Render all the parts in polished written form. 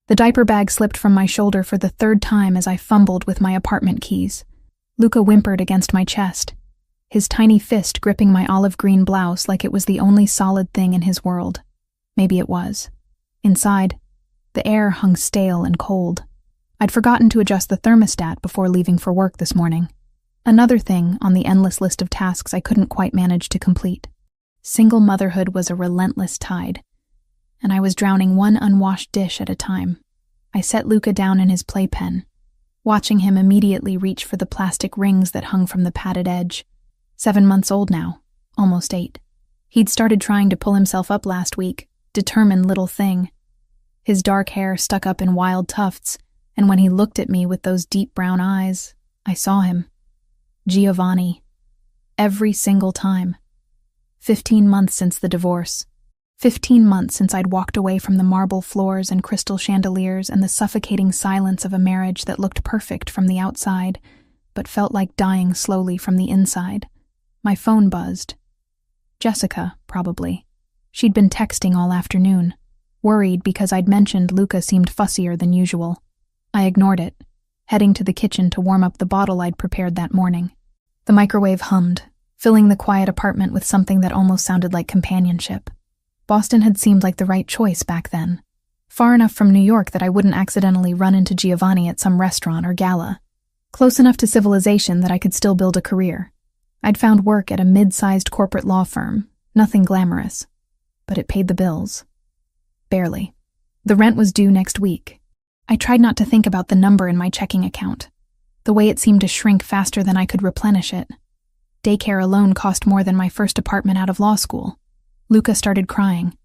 The diaper bag slipped from my shoulder for the third time as I fumbled with my apartment keys. Luca whimpered against my chest, his tiny fist gripping my olive green blouse like it was the only solid thing in his world. Maybe it was. Inside, the air hung stale and cold. I'd forgotten to adjust the thermostat before leaving for work this morning. Another thing on the endless list of tasks I couldn't quite manage to complete. Single motherhood was a relentless tide, and I was drowning one unwashed dish at a time. I set Luca down in his playpen, watching him immediately reach for the plastic rings that hung from the padded edge. 7 months old now, almost 8. He'd started trying to pull himself up last week, determined little thing. His dark hair stuck up in wild tufts, and when he looked at me with those deep brown eyes, I saw him. Giovanni. Every single time. 15 months since the divorce. 15 months since I'd walked away from the marble floors and crystal chandeliers and the suffocating silence of a marriage that looked perfect from the outside, but felt like dying slowly from the inside. My phone buzzed. Jessica, probably. She'd been texting all afternoon, worried because I'd mentioned Luca seemed fussier than usual. I ignored it, heading to the kitchen to warm up the bottle I'd prepared that morning. The microwave hummed, filling the quiet apartment with something that almost sounded like companionship. Boston had seemed like the right choice back then, far enough from New York that I wouldn't accidentally run into Giovanni at some restaurant or gala, close enough to civilization that I could still build a career. I'd found work at a mid-sized corporate law firm, nothing glamorous, but it paid the bills. Barely. The rent was due next week. I tried not to think about the number in my checking account, the way it seemed to shrink faster than I could replenish it. Daycare alone cost more than my first apartment out of law school. Luca started crying.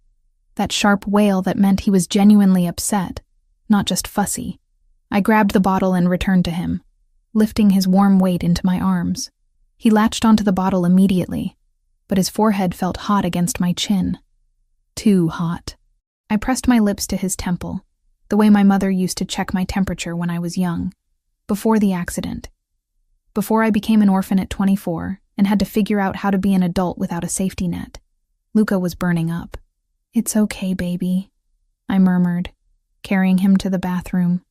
That sharp wail that meant he was genuinely upset, not just fussy. I grabbed the bottle and returned to him, lifting his warm weight into my arms. He latched onto the bottle immediately, but his forehead felt hot against my chin. Too hot. I pressed my lips to his temple, the way my mother used to check my temperature when I was young, before the accident. Before I became an orphan at 24 and had to figure out how to be an adult without a safety net. Luca was burning up. "It's okay, baby," I murmured, carrying him to the bathroom.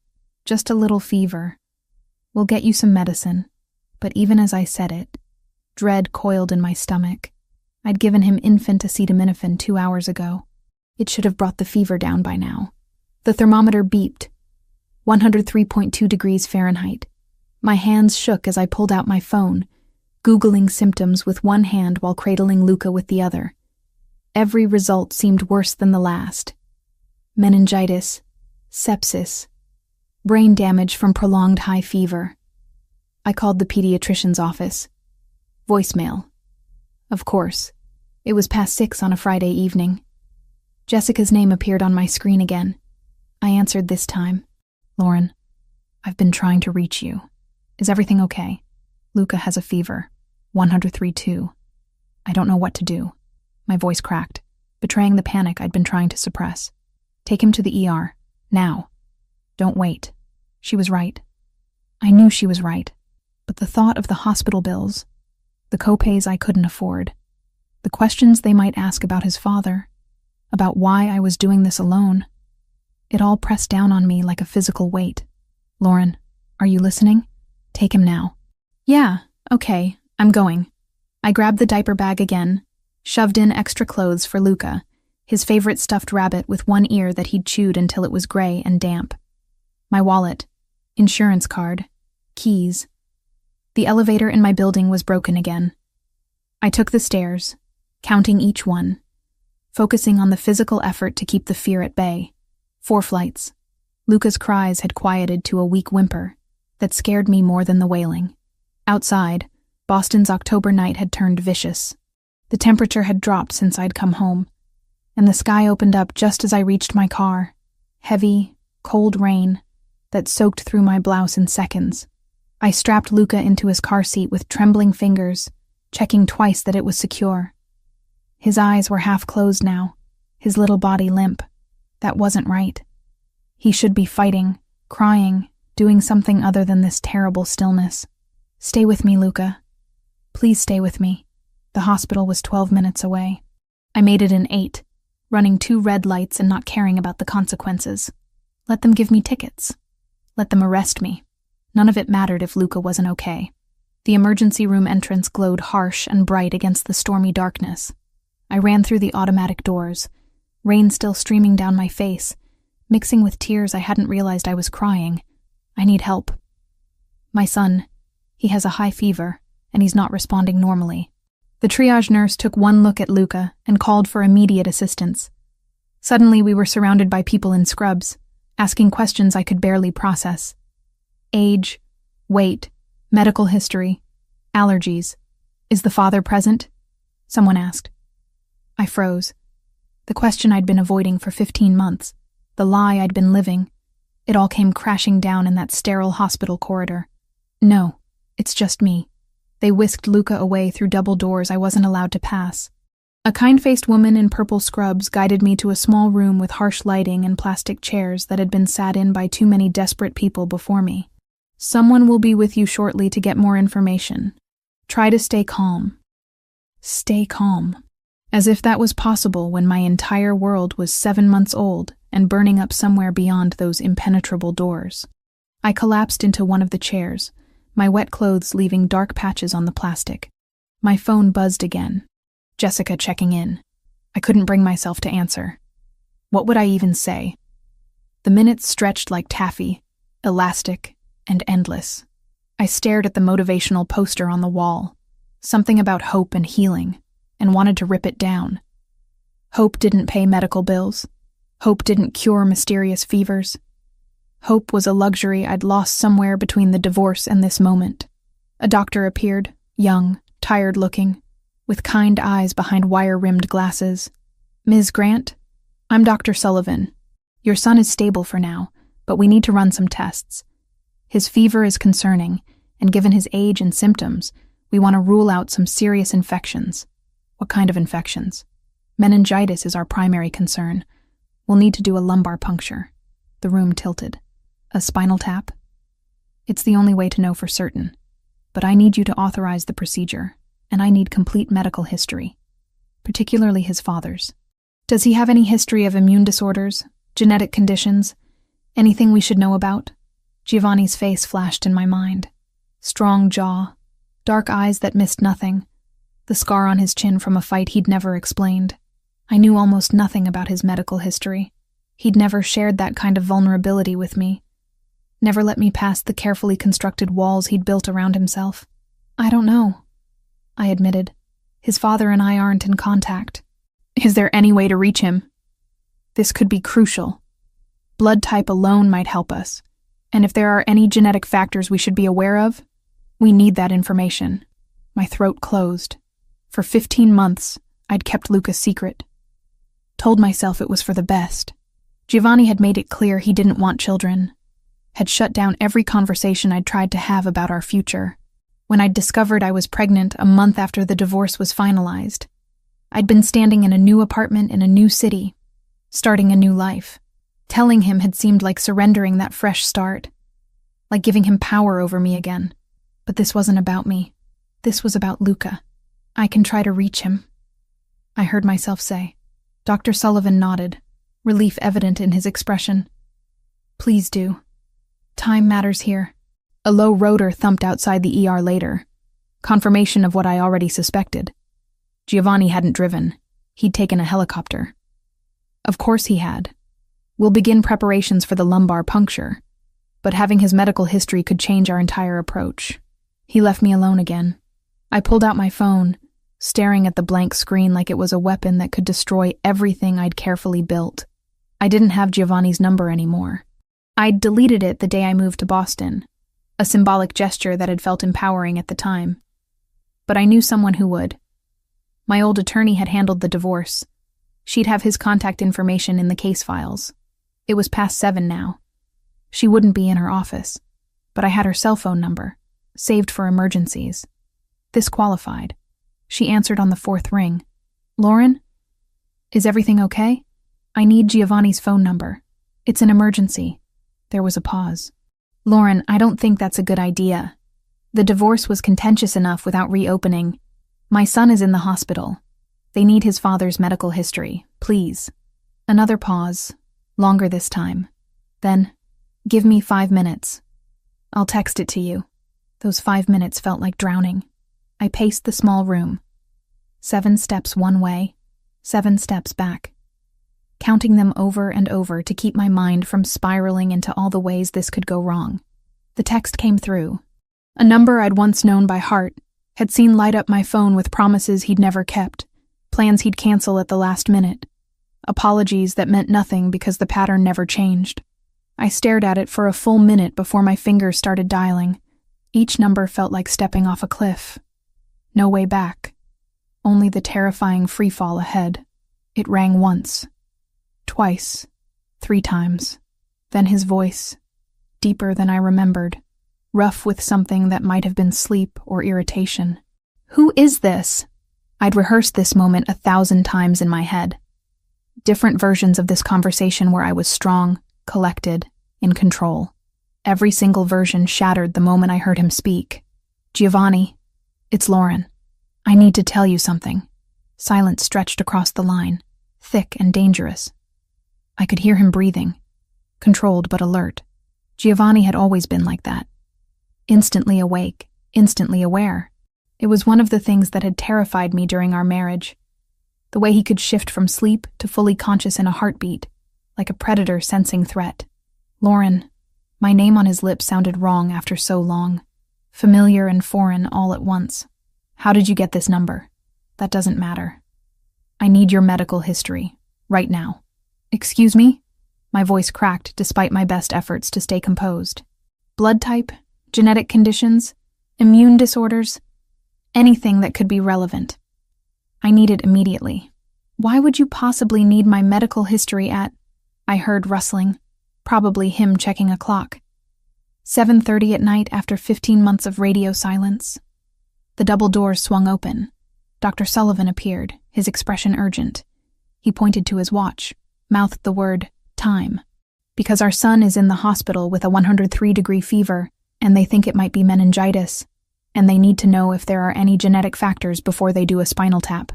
"Just a little fever. We'll get you some medicine." But even as I said it, dread coiled in my stomach. I'd given him infant acetaminophen 2 hours ago. It should have brought the fever down by now. The thermometer beeped. 103.2 degrees Fahrenheit. My hands shook as I pulled out my phone, Googling symptoms with one hand while cradling Luca with the other. Every result seemed worse than the last. Meningitis, sepsis, brain damage from prolonged high fever. I called the pediatrician's office. Voicemail. Of course. It was past 6 on a Friday evening. Jessica's name appeared on my screen again. I answered this time. "Lauren, I've been trying to reach you. Is everything okay? Luca has a fever. 103.2. I don't know what to do." My voice cracked, betraying the panic I'd been trying to suppress. "Take him to the ER. Now. Don't wait." She was right. I knew she was right. But the thought of the hospital bills, the co-pays I couldn't afford, the questions they might ask about his father, about why I was doing this alone, it all pressed down on me like a physical weight. "Lauren, are you listening? Take him now." "Yeah, okay, I'm going." I grabbed the diaper bag again, shoved in extra clothes for Luca, his favorite stuffed rabbit with one ear that he'd chewed until it was gray and damp. My wallet, insurance card, keys. The elevator in my building was broken again. I took the stairs, counting each one, focusing on the physical effort to keep the fear at bay. 4 flights. Luca's cries had quieted to a weak whimper that scared me more than the wailing. Outside, Boston's October night had turned vicious. The temperature had dropped since I'd come home, and the sky opened up just as I reached my car. Heavy, cold rain that soaked through my blouse in seconds. I strapped Luca into his car seat with trembling fingers, checking twice that it was secure. His eyes were half closed now, his little body limp. That wasn't right. He should be fighting, crying, doing something other than this terrible stillness. "Stay with me, Luca. Please stay with me." The hospital was 12 minutes away. I made it in 8, running 2 red lights and not caring about the consequences. Let them give me tickets. Let them arrest me. None of it mattered if Luca wasn't okay. The emergency room entrance glowed harsh and bright against the stormy darkness. I ran through the automatic doors, rain still streaming down my face, mixing with tears I hadn't realized I was crying. I need help. My son, he has a high fever, and he's not responding normally. The triage nurse took one look at Luca and called for immediate assistance. Suddenly we were surrounded by people in scrubs, asking questions I could barely process. Age, weight, medical history, allergies. Is the father present? Someone asked. I froze. The question I'd been avoiding for 15 months, the lie I'd been living, it all came crashing down in that sterile hospital corridor. No, it's just me. They whisked Luca away through double doors I wasn't allowed to pass. A kind-faced woman in purple scrubs guided me to a small room with harsh lighting and plastic chairs that had been sat in by too many desperate people before me. Someone will be with you shortly to get more information. Try to stay calm. Stay calm. As if that was possible when my entire world was 7 months old and burning up somewhere beyond those impenetrable doors. I collapsed into one of the chairs, my wet clothes leaving dark patches on the plastic. My phone buzzed again. Jessica checking in. I couldn't bring myself to answer. What would I even say? The minutes stretched like taffy, elastic and endless. I stared at the motivational poster on the wall, something about hope and healing, and wanted to rip it down. Hope didn't pay medical bills. Hope didn't cure mysterious fevers. Hope was a luxury I'd lost somewhere between the divorce and this moment. A doctor appeared, young, tired-looking, with kind eyes behind wire-rimmed glasses. Ms. Grant, I'm Dr. Sullivan. Your son is stable for now, but we need to run some tests. His fever is concerning, and given his age and symptoms, we want to rule out some serious infections. What kind of infections? Meningitis is our primary concern. We'll need to do a lumbar puncture. The room tilted. A spinal tap? It's the only way to know for certain. But I need you to authorize the procedure, and I need complete medical history, particularly his father's. Does he have any history of immune disorders, genetic conditions, anything we should know about? Giovanni's face flashed in my mind. Strong jaw, dark eyes that missed nothing, the scar on his chin from a fight he'd never explained. I knew almost nothing about his medical history. He'd never shared that kind of vulnerability with me. Never let me pass the carefully constructed walls he'd built around himself. I don't know, I admitted. His father and I aren't in contact. Is there any way to reach him? This could be crucial. Blood type alone might help us. And if there are any genetic factors we should be aware of, we need that information. My throat closed. For 15 months, I'd kept Luca's secret. Told myself it was for the best. Giovanni had made it clear he didn't want children. Had shut down every conversation I'd tried to have about our future. When I'd discovered I was pregnant a month after the divorce was finalized, I'd been standing in a new apartment in a new city, starting a new life. Telling him had seemed like surrendering that fresh start, like giving him power over me again. But this wasn't about me. This was about Luca. I can try to reach him, I heard myself say. Dr. Sullivan nodded, relief evident in his expression. Please do. Time matters here. A low rotor thumped outside the ER later, confirmation of what I already suspected. Giovanni hadn't driven. He'd taken a helicopter. Of course he had. We'll begin preparations for the lumbar puncture, but having his medical history could change our entire approach. He left me alone again. I pulled out my phone, staring at the blank screen like it was a weapon that could destroy everything I'd carefully built. I didn't have Giovanni's number anymore. I'd deleted it the day I moved to Boston, a symbolic gesture that had felt empowering at the time. But I knew someone who would. My old attorney had handled the divorce. She'd have his contact information in the case files. It was past 7 now. She wouldn't be in her office, but I had her cell phone number, saved for emergencies. This qualified. She answered on the 4th ring. Lauren? Is everything okay? I need Giovanni's phone number. It's an emergency. There was a pause. Lauren, I don't think that's a good idea. The divorce was contentious enough without reopening. My son is in the hospital. They need his father's medical history. Please. Another pause. Longer this time. Then, give me 5 minutes. I'll text it to you. Those 5 minutes felt like drowning. I paced the small room. 7 steps one way, 7 steps back, counting them over and over to keep my mind from spiraling into all the ways this could go wrong. The text came through. A number I'd once known by heart, had seen light up my phone with promises he'd never kept, plans he'd cancel at the last minute, apologies that meant nothing because the pattern never changed. I stared at it for a full minute before my fingers started dialing. Each number felt like stepping off a cliff. No way back. Only the terrifying freefall ahead. It rang once. Twice. 3 times. Then his voice, deeper than I remembered, rough with something that might have been sleep or irritation. Who is this? I'd rehearsed this moment 1,000 times in my head. Different versions of this conversation where I was strong, collected, in control. Every single version shattered the moment I heard him speak. Giovanni, it's Lauren. I need to tell you something. Silence stretched across the line, thick and dangerous. I could hear him breathing, controlled but alert. Giovanni had always been like that. Instantly awake, instantly aware. It was one of the things that had terrified me during our marriage. The way he could shift from sleep to fully conscious in a heartbeat, like a predator sensing threat. Lauren, my name on his lips sounded wrong after so long. Familiar and foreign all at once. How did you get this number? That doesn't matter. I need your medical history, right now. Excuse me? My voice cracked despite my best efforts to stay composed. Blood type, genetic conditions, immune disorders, anything that could be relevant. I need it immediately. Why would you possibly need my medical history at... I heard rustling, probably him checking a clock. 7:30 at night after 15 months of radio silence. The double doors swung open. Dr. Sullivan appeared, his expression urgent. He pointed to his watch, mouthed the word, time. Because our son is in the hospital with a 103-degree fever, and they think it might be meningitis, and they need to know if there are any genetic factors before they do a spinal tap.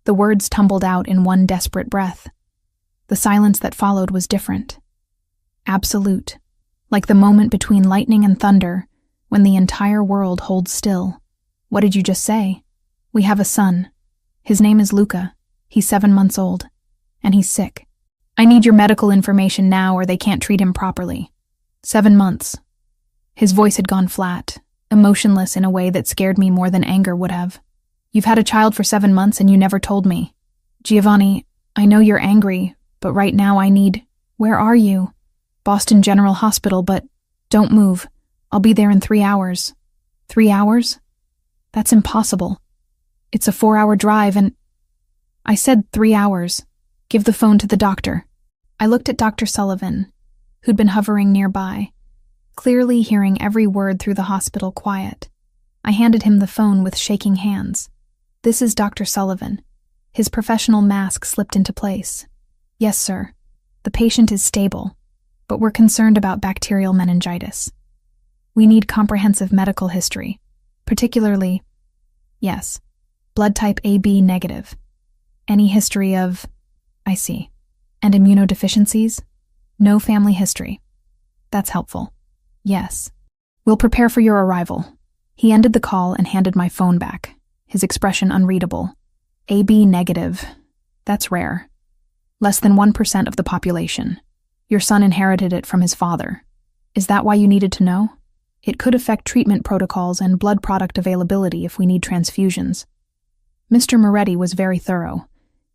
The words tumbled out in one desperate breath. The silence that followed was different. Absolute. Like the moment between lightning and thunder, when the entire world holds still. What did you just say? We have a son. His name is Luca. He's 7 months old. And he's sick. I need your medical information now or they can't treat him properly. 7 months. His voice had gone flat, emotionless in a way that scared me more than anger would have. You've had a child for 7 months and you never told me. Giovanni, I know you're angry, but right now I need... Where are you? Boston General Hospital, but don't move. I'll be there in 3 hours. 3 hours? That's impossible. It's a 4-hour drive and... I said 3 hours. Give the phone to the doctor. I looked at Dr. Sullivan, who'd been hovering nearby, clearly hearing every word through the hospital quiet. I handed him the phone with shaking hands. This is Dr. Sullivan. His professional mask slipped into place. Yes, sir. The patient is stable, but we're concerned about bacterial meningitis. We need comprehensive medical history, particularly, yes, blood type AB negative. Any history of, I see, and immunodeficiencies? No family history. That's helpful. Yes. We'll prepare for your arrival. He ended the call and handed my phone back, his expression unreadable. AB negative. That's rare. Less than 1% of the population. Your son inherited it from his father. Is that why you needed to know? It could affect treatment protocols and blood product availability if we need transfusions. Mr. Moretti was very thorough.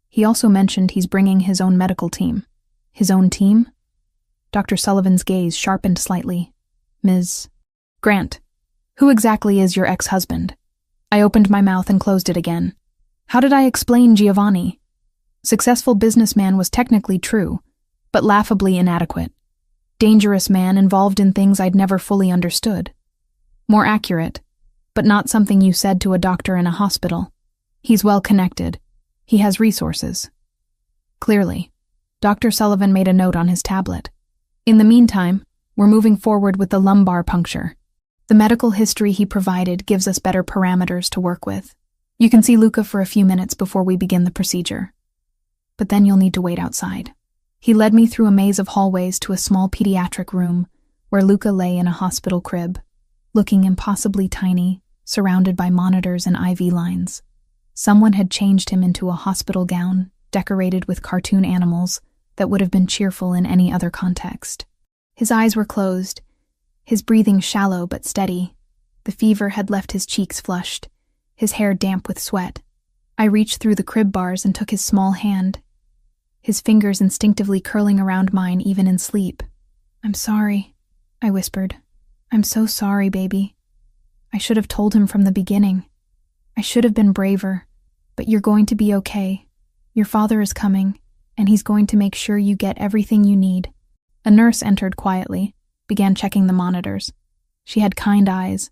He also mentioned he's bringing his own medical team. His own team? Dr. Sullivan's gaze sharpened slightly. Ms. Grant, who exactly is your ex-husband? I opened my mouth and closed it again. How did I explain Giovanni? Successful businessman was technically true, but laughably inadequate. Dangerous man involved in things I'd never fully understood. More accurate, but not something you said to a doctor in a hospital. He's well connected. He has resources. Clearly. Dr. Sullivan made a note on his tablet. In the meantime, we're moving forward with the lumbar puncture. The medical history he provided gives us better parameters to work with. You can see Luca for a few minutes before we begin the procedure. But then you'll need to wait outside. He led me through a maze of hallways to a small pediatric room where Luca lay in a hospital crib, looking impossibly tiny, surrounded by monitors and IV lines. Someone had changed him into a hospital gown, decorated with cartoon animals that would have been cheerful in any other context. His eyes were closed, his breathing shallow but steady. The fever had left his cheeks flushed, his hair damp with sweat. I reached through the crib bars and took his small hand, his fingers instinctively curling around mine even in sleep. "I'm sorry," I whispered. "I'm so sorry, baby. I should have told him from the beginning. I should have been braver, but you're going to be okay. Your father is coming, and he's going to make sure you get everything you need." A nurse entered quietly, began checking the monitors. She had kind eyes,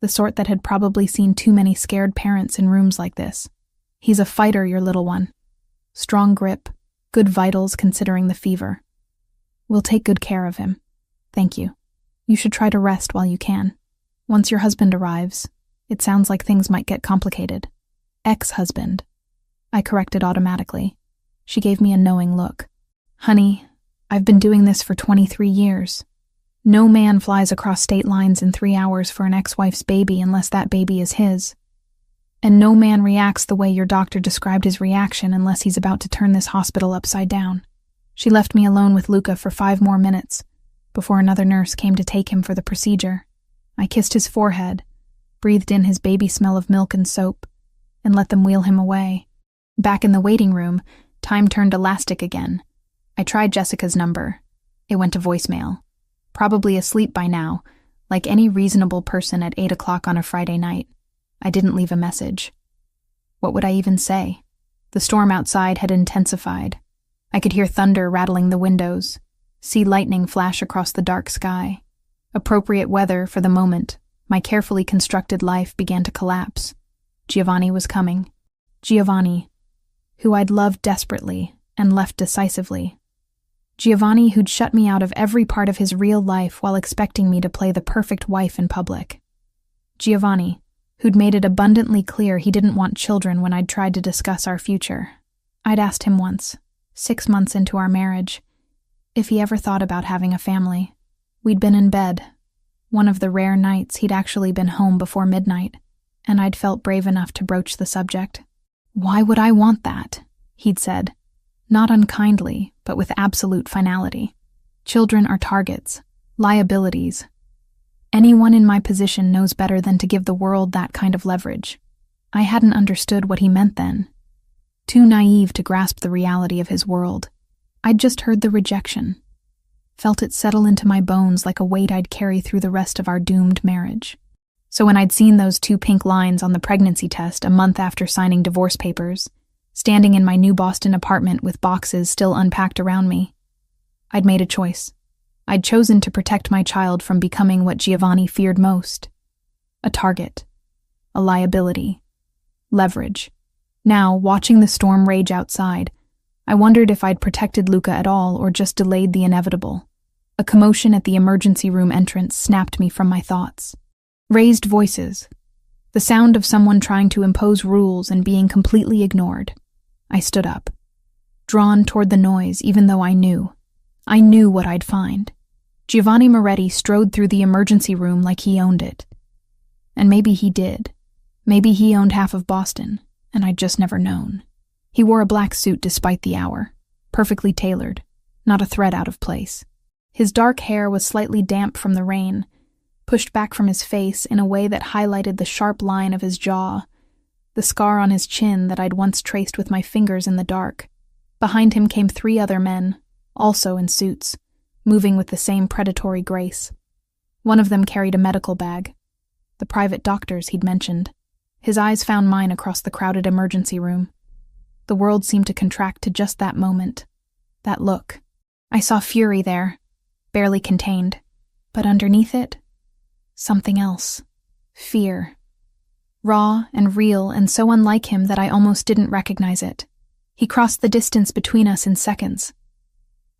the sort that had probably seen too many scared parents in rooms like this. "He's a fighter, your little one. Strong grip, good vitals considering the fever. We'll take good care of him. Thank you. You should try to rest while you can. Once your husband arrives, it sounds like things might get complicated." "Ex-husband," I corrected automatically. She gave me a knowing look. "Honey, I've been doing this for 23 years. No man flies across state lines in 3 hours for an ex-wife's baby unless that baby is his. And no man reacts the way your doctor described his reaction unless he's about to turn this hospital upside down." She left me alone with Luca for 5 more minutes before another nurse came to take him for the procedure. I kissed his forehead, breathed in his baby smell of milk and soap, and let them wheel him away. Back in the waiting room, time turned elastic again. I tried Jessica's number. It went to voicemail. Probably asleep by now, like any reasonable person at 8 o'clock on a Friday night. I didn't leave a message. What would I even say? The storm outside had intensified. I could hear thunder rattling the windows, see lightning flash across the dark sky. Appropriate weather for the moment, my carefully constructed life began to collapse. Giovanni was coming. Giovanni, who I'd loved desperately and left decisively. Giovanni who'd shut me out of every part of his real life while expecting me to play the perfect wife in public. Giovanni, who'd made it abundantly clear he didn't want children when I'd tried to discuss our future. I'd asked him once, 6 months into our marriage, if he ever thought about having a family. We'd been in bed, one of the rare nights he'd actually been home before midnight, and I'd felt brave enough to broach the subject. "Why would I want that?" he'd said, not unkindly, but with absolute finality. "Children are targets, liabilities. Anyone in my position knows better than to give the world that kind of leverage." I hadn't understood what he meant then. Too naive to grasp the reality of his world. I'd just heard the rejection, felt it settle into my bones like a weight I'd carry through the rest of our doomed marriage. So when I'd seen those 2 pink lines on the pregnancy test a month after signing divorce papers, standing in my new Boston apartment with boxes still unpacked around me, I'd made a choice. I'd chosen to protect my child from becoming what Giovanni feared most. A target. A liability. Leverage. Now, watching the storm rage outside, I wondered if I'd protected Luca at all or just delayed the inevitable. A commotion at the emergency room entrance snapped me from my thoughts. Raised voices. The sound of someone trying to impose rules and being completely ignored. I stood up, drawn toward the noise even though I knew what I'd find. Giovanni Moretti strode through the emergency room like he owned it. And maybe he did. Maybe he owned half of Boston, and I'd just never known. He wore a black suit despite the hour, perfectly tailored, not a thread out of place. His dark hair was slightly damp from the rain, pushed back from his face in a way that highlighted the sharp line of his jaw, the scar on his chin that I'd once traced with my fingers in the dark. Behind him came 3 other men, also in suits, moving with the same predatory grace. One of them carried a medical bag, the private doctors he'd mentioned. His eyes found mine across the crowded emergency room. The world seemed to contract to just that moment, that look. I saw fury there, barely contained, but underneath it, something else. Fear. Raw and real and so unlike him that I almost didn't recognize it. He crossed the distance between us in seconds.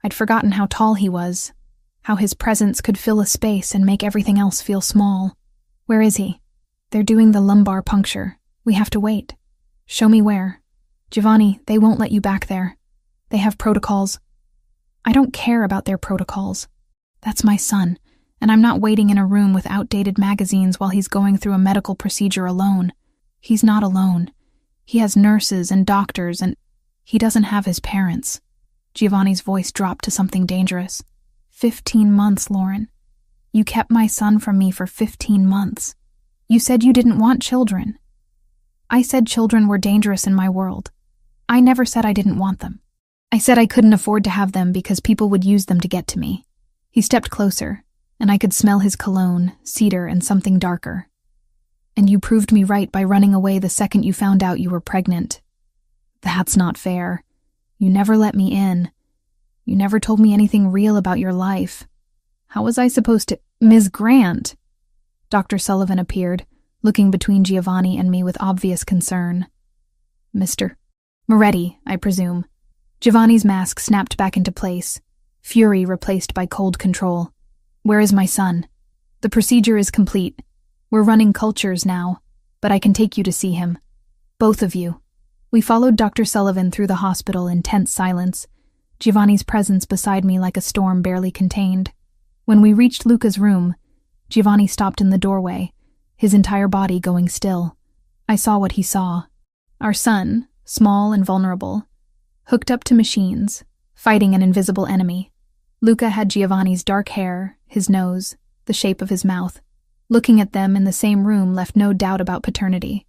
I'd forgotten how tall he was, how his presence could fill a space and make everything else feel small. "Where is he?" "They're doing the lumbar puncture. We have to wait." "Show me where." "Giovanni, they won't let you back there. They have protocols." I don't care about their protocols. That's my son, and I'm not waiting in a room with outdated magazines while he's going through a medical procedure alone. He's not alone. He has nurses and doctors, and he doesn't have his parents. Giovanni's voice dropped to something dangerous. 15 months, Lauren. You kept my son from me for 15 months. You said you didn't want children. I said children were dangerous in my world. I never said I didn't want them. I said I couldn't afford to have them because people would use them to get to me. He stepped closer, and I could smell his cologne, cedar, and something darker. And you proved me right by running away the second you found out you were pregnant. That's not fair. You never let me in. You never told me anything real about your life. How was I supposed to— Ms. Grant! Dr. Sullivan appeared, looking between Giovanni and me with obvious concern. Mr. Moretti, I presume. Giovanni's mask snapped back into place, fury replaced by cold control. Where is my son? The procedure is complete. We're running cultures now, but I can take you to see him. Both of you. We followed Dr. Sullivan through the hospital in tense silence, Giovanni's presence beside me like a storm barely contained. When we reached Luca's room, Giovanni stopped in the doorway, his entire body going still. I saw what he saw. Our son, small and vulnerable, hooked up to machines, fighting an invisible enemy. Luca had Giovanni's dark hair, his nose, the shape of his mouth. Looking at them in the same room left no doubt about paternity.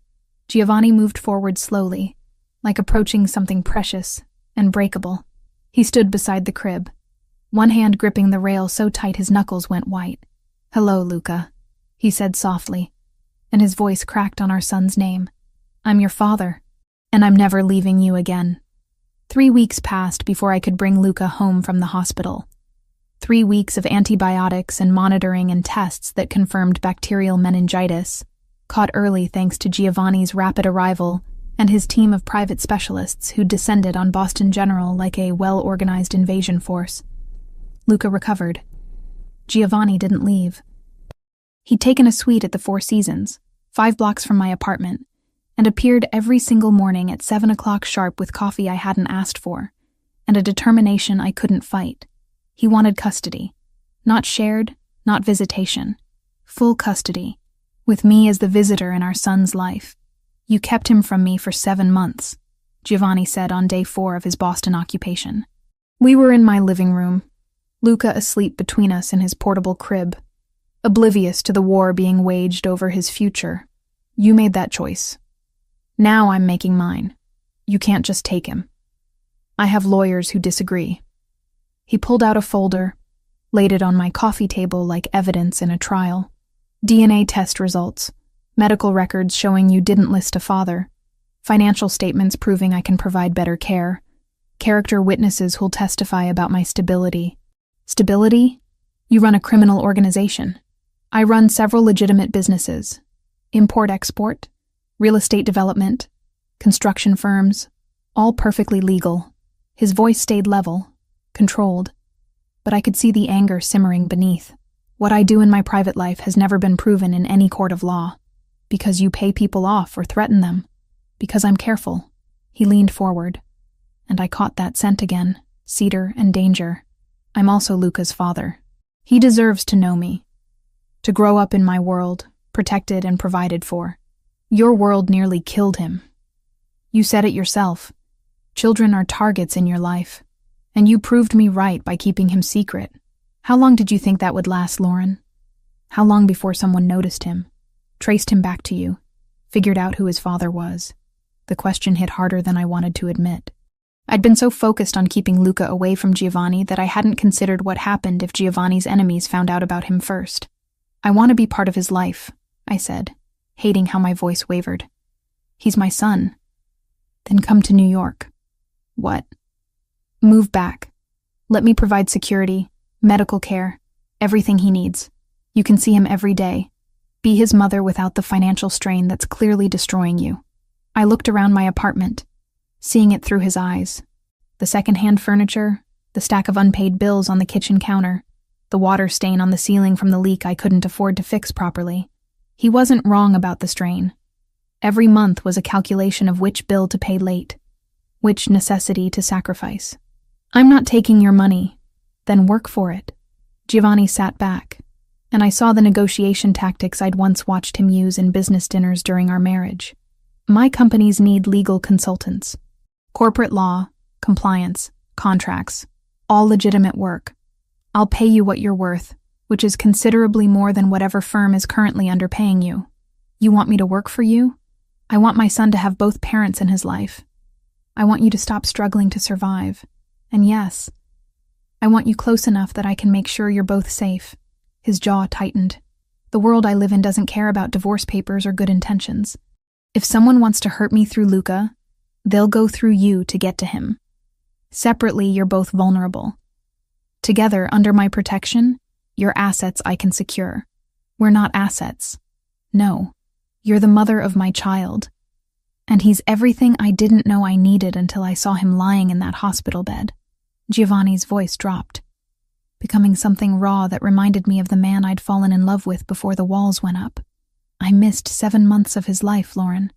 Giovanni moved forward slowly, like approaching something precious and breakable. He stood beside the crib, one hand gripping the rail so tight his knuckles went white. Hello, Luca, he said softly, and his voice cracked on our son's name. I'm your father, and I'm never leaving you again. 3 weeks passed before I could bring Luca home from the hospital. 3 weeks of antibiotics and monitoring and tests that confirmed bacterial meningitis, caught early thanks to Giovanni's rapid arrival and his team of private specialists who descended on Boston General like a well-organized invasion force. Luca recovered. Giovanni didn't leave. He'd taken a suite at the Four Seasons, 5 blocks from my apartment, and appeared every single morning at 7 o'clock sharp with coffee I hadn't asked for, and a determination I couldn't fight. He wanted custody. Not shared, not visitation. Full custody, with me as the visitor in our son's life. You kept him from me for 7 months, Giovanni said on day 4 of his Boston occupation. We were in my living room, Luca asleep between us in his portable crib, oblivious to the war being waged over his future. You made that choice. Now I'm making mine. You can't just take him. I have lawyers who disagree. He pulled out a folder, laid it on my coffee table like evidence in a trial. DNA test results, medical records showing you didn't list a father, financial statements proving I can provide better care, character witnesses who'll testify about my stability. Stability? You run a criminal organization. I run several legitimate businesses. Import-export, real estate development, construction firms, all perfectly legal. His voice stayed level, controlled, but I could see the anger simmering beneath. What I do in my private life has never been proven in any court of law. Because you pay people off or threaten them. Because I'm careful. He leaned forward, and I caught that scent again, cedar and danger. I'm also Luca's father. He deserves to know me, to grow up in my world, protected and provided for. Your world nearly killed him. You said it yourself. Children are targets in your life, and you proved me right by keeping him secret. How long did you think that would last, Lauren? How long before someone noticed him, traced him back to you, figured out who his father was? The question hit harder than I wanted to admit. I'd been so focused on keeping Luca away from Giovanni that I hadn't considered what happened if Giovanni's enemies found out about him first. I want to be part of his life, I said, hating how my voice wavered. He's my son. Then come to New York. What? Move back. Let me provide security, medical care, everything he needs. You can see him every day. Be his mother without the financial strain that's clearly destroying you. I looked around my apartment, seeing it through his eyes. The second-hand furniture, the stack of unpaid bills on the kitchen counter, the water stain on the ceiling from the leak I couldn't afford to fix properly. He wasn't wrong about the strain. Every month was a calculation of which bill to pay late, which necessity to sacrifice. I'm not taking your money, Then work for it. Giovanni sat back, and I saw the negotiation tactics I'd once watched him use in business dinners during our marriage. My companies need legal consultants. Corporate law, compliance, contracts, all legitimate work. I'll pay you what you're worth, which is considerably more than whatever firm is currently underpaying you. You want me to work for you? I want my son to have both parents in his life. I want you to stop struggling to survive. And yes, I want you close enough that I can make sure you're both safe. His jaw tightened. The world I live in doesn't care about divorce papers or good intentions. If someone wants to hurt me through Luca, they'll go through you to get to him. Separately, you're both vulnerable. Together, under my protection, you're assets I can secure. We're not assets. No, you're the mother of my child. And he's everything I didn't know I needed until I saw him lying in that hospital bed. Giovanni's voice dropped, becoming something raw that reminded me of the man I'd fallen in love with before the walls went up. I missed 7 months of his life, Lauren.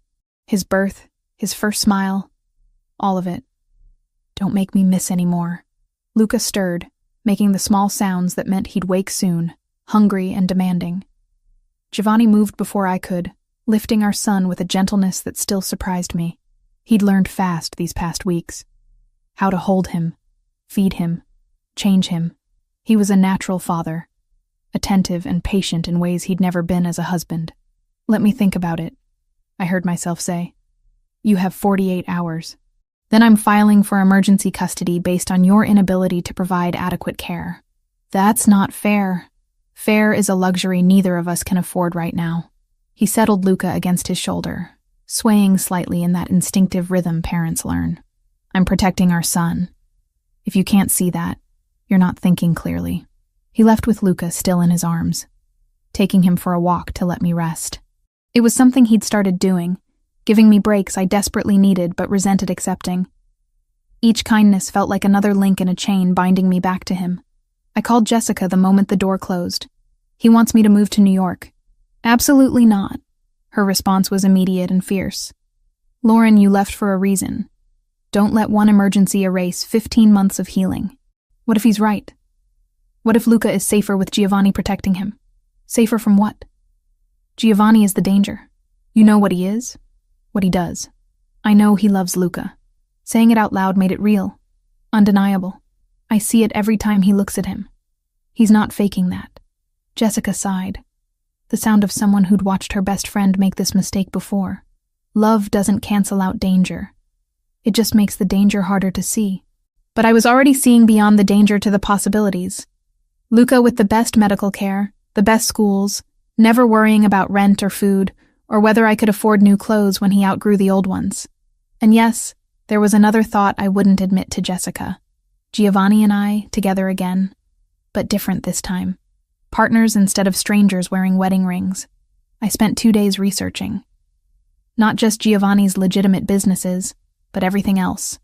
His birth, his first smile, all of it. Don't make me miss any more. Luca stirred, making the small sounds that meant he'd wake soon, hungry and demanding. Giovanni moved before I could, lifting our son with a gentleness that still surprised me. He'd learned fast these past weeks. How to hold him, feed him, change him. He was a natural father, attentive and patient in ways he'd never been as a husband. Let me think about it, I heard myself say. You have 48 hours. Then I'm filing for emergency custody based on your inability to provide adequate care. That's not fair. Fair is a luxury neither of us can afford right now. He settled Luca against his shoulder, swaying slightly in that instinctive rhythm parents learn. I'm protecting our son. If you can't see that, you're not thinking clearly. He left with Luca still in his arms, taking him for a walk to let me rest. It was something he'd started doing, giving me breaks I desperately needed but resented accepting. Each kindness felt like another link in a chain binding me back to him. I called Jessica the moment the door closed. He wants me to move to New York. Absolutely not. Her response was immediate and fierce. Lauren, you left for a reason. Don't let one emergency erase 15 months of healing. What if he's right? What if Luca is safer with Giovanni protecting him? Safer from what? Giovanni is the danger. You know what he is, what he does. I know he loves Luca. Saying it out loud made it real, undeniable. I see it every time he looks at him. He's not faking that. Jessica sighed, the sound of someone who'd watched her best friend make this mistake before. Love doesn't cancel out danger. It just makes the danger harder to see. But I was already seeing beyond the danger to the possibilities. Luca with the best medical care, the best schools, never worrying about rent or food, or whether I could afford new clothes when he outgrew the old ones. And yes, there was another thought I wouldn't admit to Jessica. Giovanni and I, together again, but different this time. Partners instead of strangers wearing wedding rings. I spent 2 days researching. Not just Giovanni's legitimate businesses, but everything else.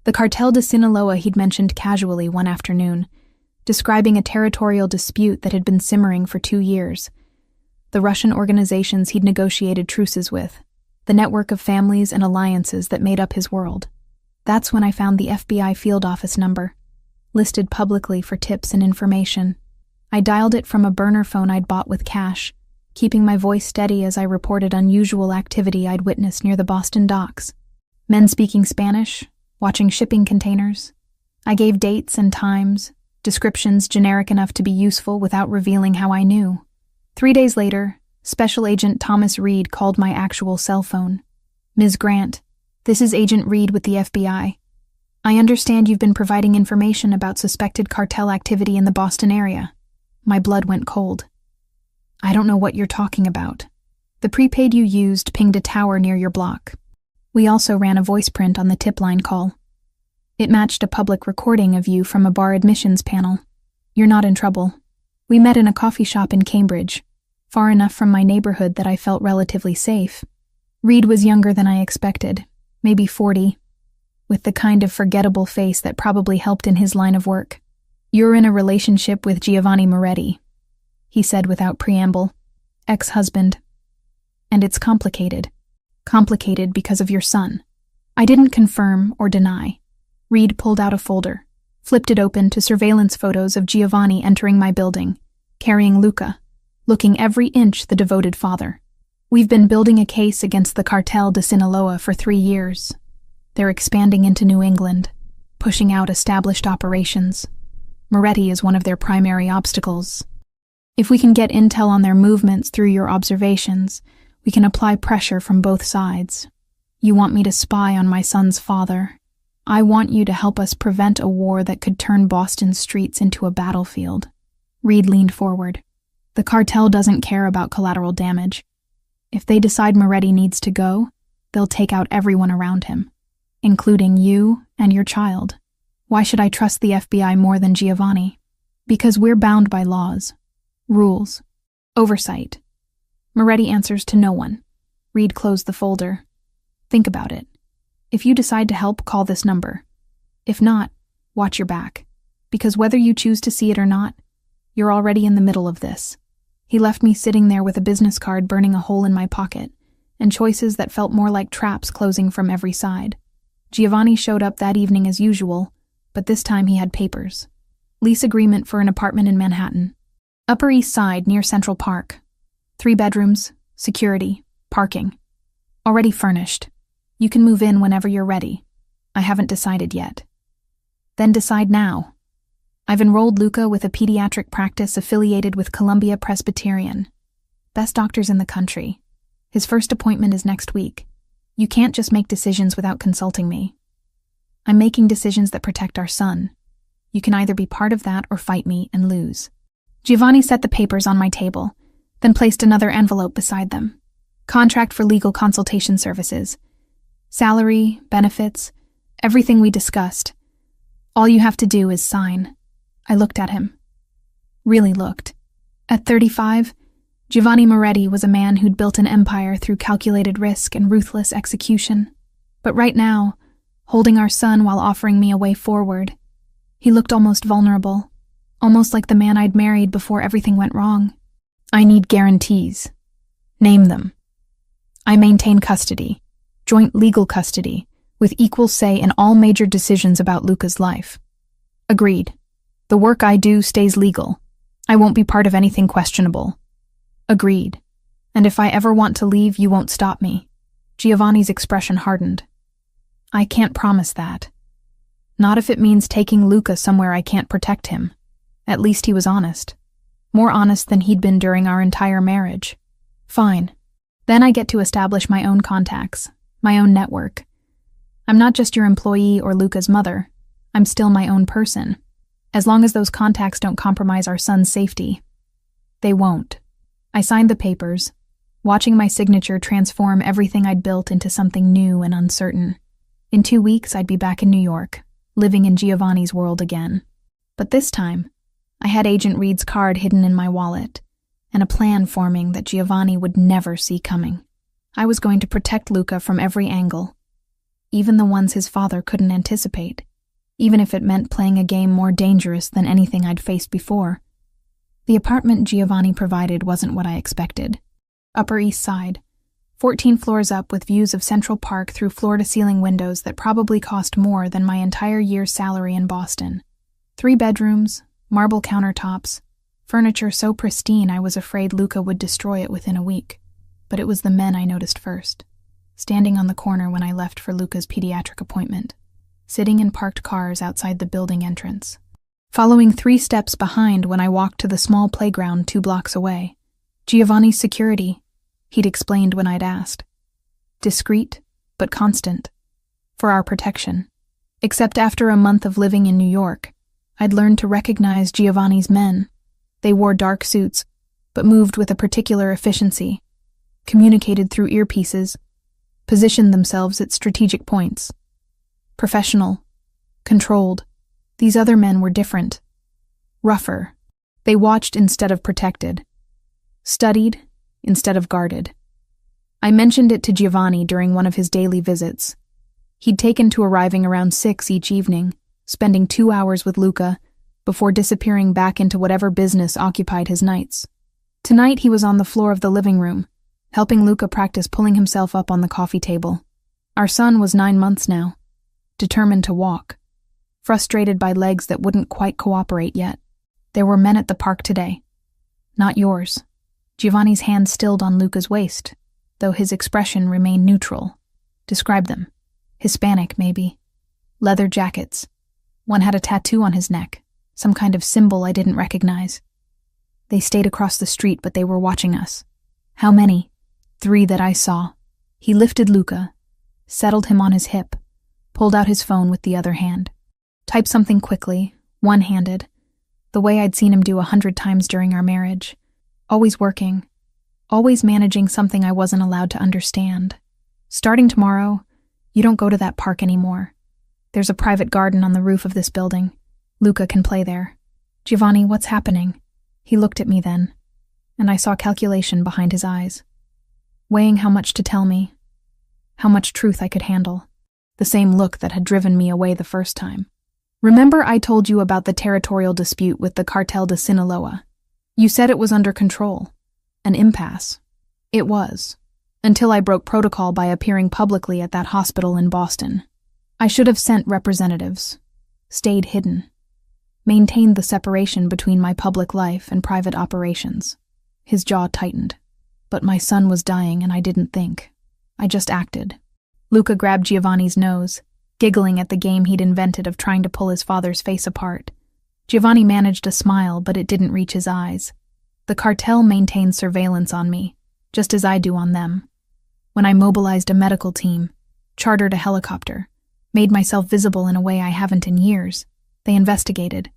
The Cartel de Sinaloa he'd mentioned casually one afternoon, describing a territorial dispute that had been simmering for 2 years. The Russian organizations he'd negotiated truces with, the network of families and alliances that made up his world. That's when I found the FBI field office number, listed publicly for tips and information. I dialed it from a burner phone I'd bought with cash, keeping my voice steady as I reported unusual activity I'd witnessed near the Boston docks. Men speaking Spanish, watching shipping containers. I gave dates and times, descriptions generic enough to be useful without revealing how I knew. 3 days later, Special Agent Thomas Reed called my actual cell phone. Ms. Grant, this is Agent Reed with the FBI. I understand you've been providing information about suspected cartel activity in the Boston area. My blood went cold. I don't know what you're talking about. The prepaid you used pinged a tower near your block. We also ran a voice print on the tip line call. It matched a public recording of you from a bar admissions panel. You're not in trouble. We met in a coffee shop in Cambridge, far enough from my neighborhood that I felt relatively safe. Reed was younger than I expected, maybe 40, with the kind of forgettable face that probably helped in his line of work. You're in a relationship with Giovanni Moretti, he said without preamble. Ex-husband. And it's complicated. Complicated because of your son. I didn't confirm or deny. Reed pulled out a folder, flipped it open to surveillance photos of Giovanni entering my building, carrying Luca, looking every inch the devoted father. We've been building a case against the Cartel de Sinaloa for 3 years. They're expanding into New England, pushing out established operations. Moretti is one of their primary obstacles. If we can get intel on their movements through your observations, we can apply pressure from both sides. You want me to spy on my son's father. I want you to help us prevent a war that could turn Boston's streets into a battlefield. Reed leaned forward. The cartel doesn't care about collateral damage. If they decide Moretti needs to go, they'll take out everyone around him, including you and your child. Why should I trust the FBI more than Giovanni? Because we're bound by laws, rules, oversight. Moretti answers to no one. Reed closed the folder. Think about it. If you decide to help, call this number. If not, watch your back. Because whether you choose to see it or not, you're already in the middle of this. He left me sitting there with a business card burning a hole in my pocket, and choices that felt more like traps closing from every side. Giovanni showed up that evening as usual, but this time he had papers. Lease agreement for an apartment in Manhattan. Upper East Side near Central Park. 3 bedrooms, security, parking. Already furnished. You can move in whenever you're ready. I haven't decided yet. Then decide now. I've enrolled Luca with a pediatric practice affiliated with Columbia Presbyterian. Best doctors in the country. His first appointment is next week. You can't just make decisions without consulting me. I'm making decisions that protect our son. You can either be part of that or fight me and lose. Giovanni set the papers on my table, then placed another envelope beside them. Contract for legal consultation services. Salary, benefits, everything we discussed. All you have to do is sign. I looked at him. Really looked. At 35, Giovanni Moretti was a man who'd built an empire through calculated risk and ruthless execution. But right now, holding our son while offering me a way forward, he looked almost vulnerable, almost like the man I'd married before everything went wrong. I need guarantees. Name them. I maintain custody, joint legal custody, with equal say in all major decisions about Luca's life. Agreed. The work I do stays legal. I won't be part of anything questionable. Agreed. And if I ever want to leave, you won't stop me. Giovanni's expression hardened. I can't promise that. Not if it means taking Luca somewhere I can't protect him. At least he was honest. More honest than he'd been during our entire marriage. Fine. Then I get to establish my own contacts, my own network. I'm not just your employee or Luca's mother. I'm still my own person. As long as those contacts don't compromise our son's safety. They won't. I signed the papers, watching my signature transform everything I'd built into something new and uncertain. In 2 weeks, I'd be back in New York, living in Giovanni's world again. But this time, I had Agent Reed's card hidden in my wallet, and a plan forming that Giovanni would never see coming. I was going to protect Luca from every angle, even the ones his father couldn't anticipate, even if it meant playing a game more dangerous than anything I'd faced before. The apartment Giovanni provided wasn't what I expected. Upper East Side, 14 floors up with views of Central Park through floor-to-ceiling windows that probably cost more than my entire year's salary in Boston. 3 bedrooms, marble countertops, furniture so pristine I was afraid Luca would destroy it within a week. But it was the men I noticed first, standing on the corner when I left for Luca's pediatric appointment, sitting in parked cars outside the building entrance, following 3 steps behind when I walked to the small playground 2 blocks away. Giovanni's security, he'd explained when I'd asked. Discreet, but constant. For our protection. Except after a month of living in New York, I'd learned to recognize Giovanni's men. They wore dark suits, but moved with a particular efficiency, communicated through earpieces, positioned themselves at strategic points. Professional, controlled. These other men were different. Rougher. They watched instead of protected. Studied instead of guarded. I mentioned it to Giovanni during one of his daily visits. He'd taken to arriving around 6 each evening, spending 2 hours with Luca, before disappearing back into whatever business occupied his nights. Tonight he was on the floor of the living room, helping Luca practice pulling himself up on the coffee table. Our son was 9 months now, determined to walk. frustrated by legs that wouldn't quite cooperate yet. There were men at the park today. Not yours. Giovanni's hand stilled on Luca's waist, though his expression remained neutral. Describe them. Hispanic, maybe. Leather jackets. One had a tattoo on his neck, some kind of symbol I didn't recognize. They stayed across the street, but they were watching us. How many? 3 that I saw. He lifted Luca, settled him on his hip, pulled out his phone with the other hand. Typed something quickly, one-handed, the way I'd seen him do 100 times during our marriage. Always working, always managing something I wasn't allowed to understand. Starting tomorrow, you don't go to that park anymore. There's a private garden on the roof of this building. Luca can play there. Giovanni, what's happening? He looked at me then, and I saw calculation behind his eyes, weighing how much to tell me, how much truth I could handle. The same look that had driven me away the first time. Remember I told you about the territorial dispute with the Cartel de Sinaloa? You said it was under control. An impasse. It was. Until I broke protocol by appearing publicly at that hospital in Boston. I should have sent representatives. Stayed hidden. Maintained the separation between my public life and private operations. His jaw tightened. But my son was dying and I didn't think. I just acted. Luca grabbed Giovanni's nose, giggling at the game he'd invented of trying to pull his father's face apart. Giovanni managed a smile, but it didn't reach his eyes. The cartel maintained surveillance on me, just as I do on them. When I mobilized a medical team, chartered a helicopter, made myself visible in a way I haven't in years, they investigated.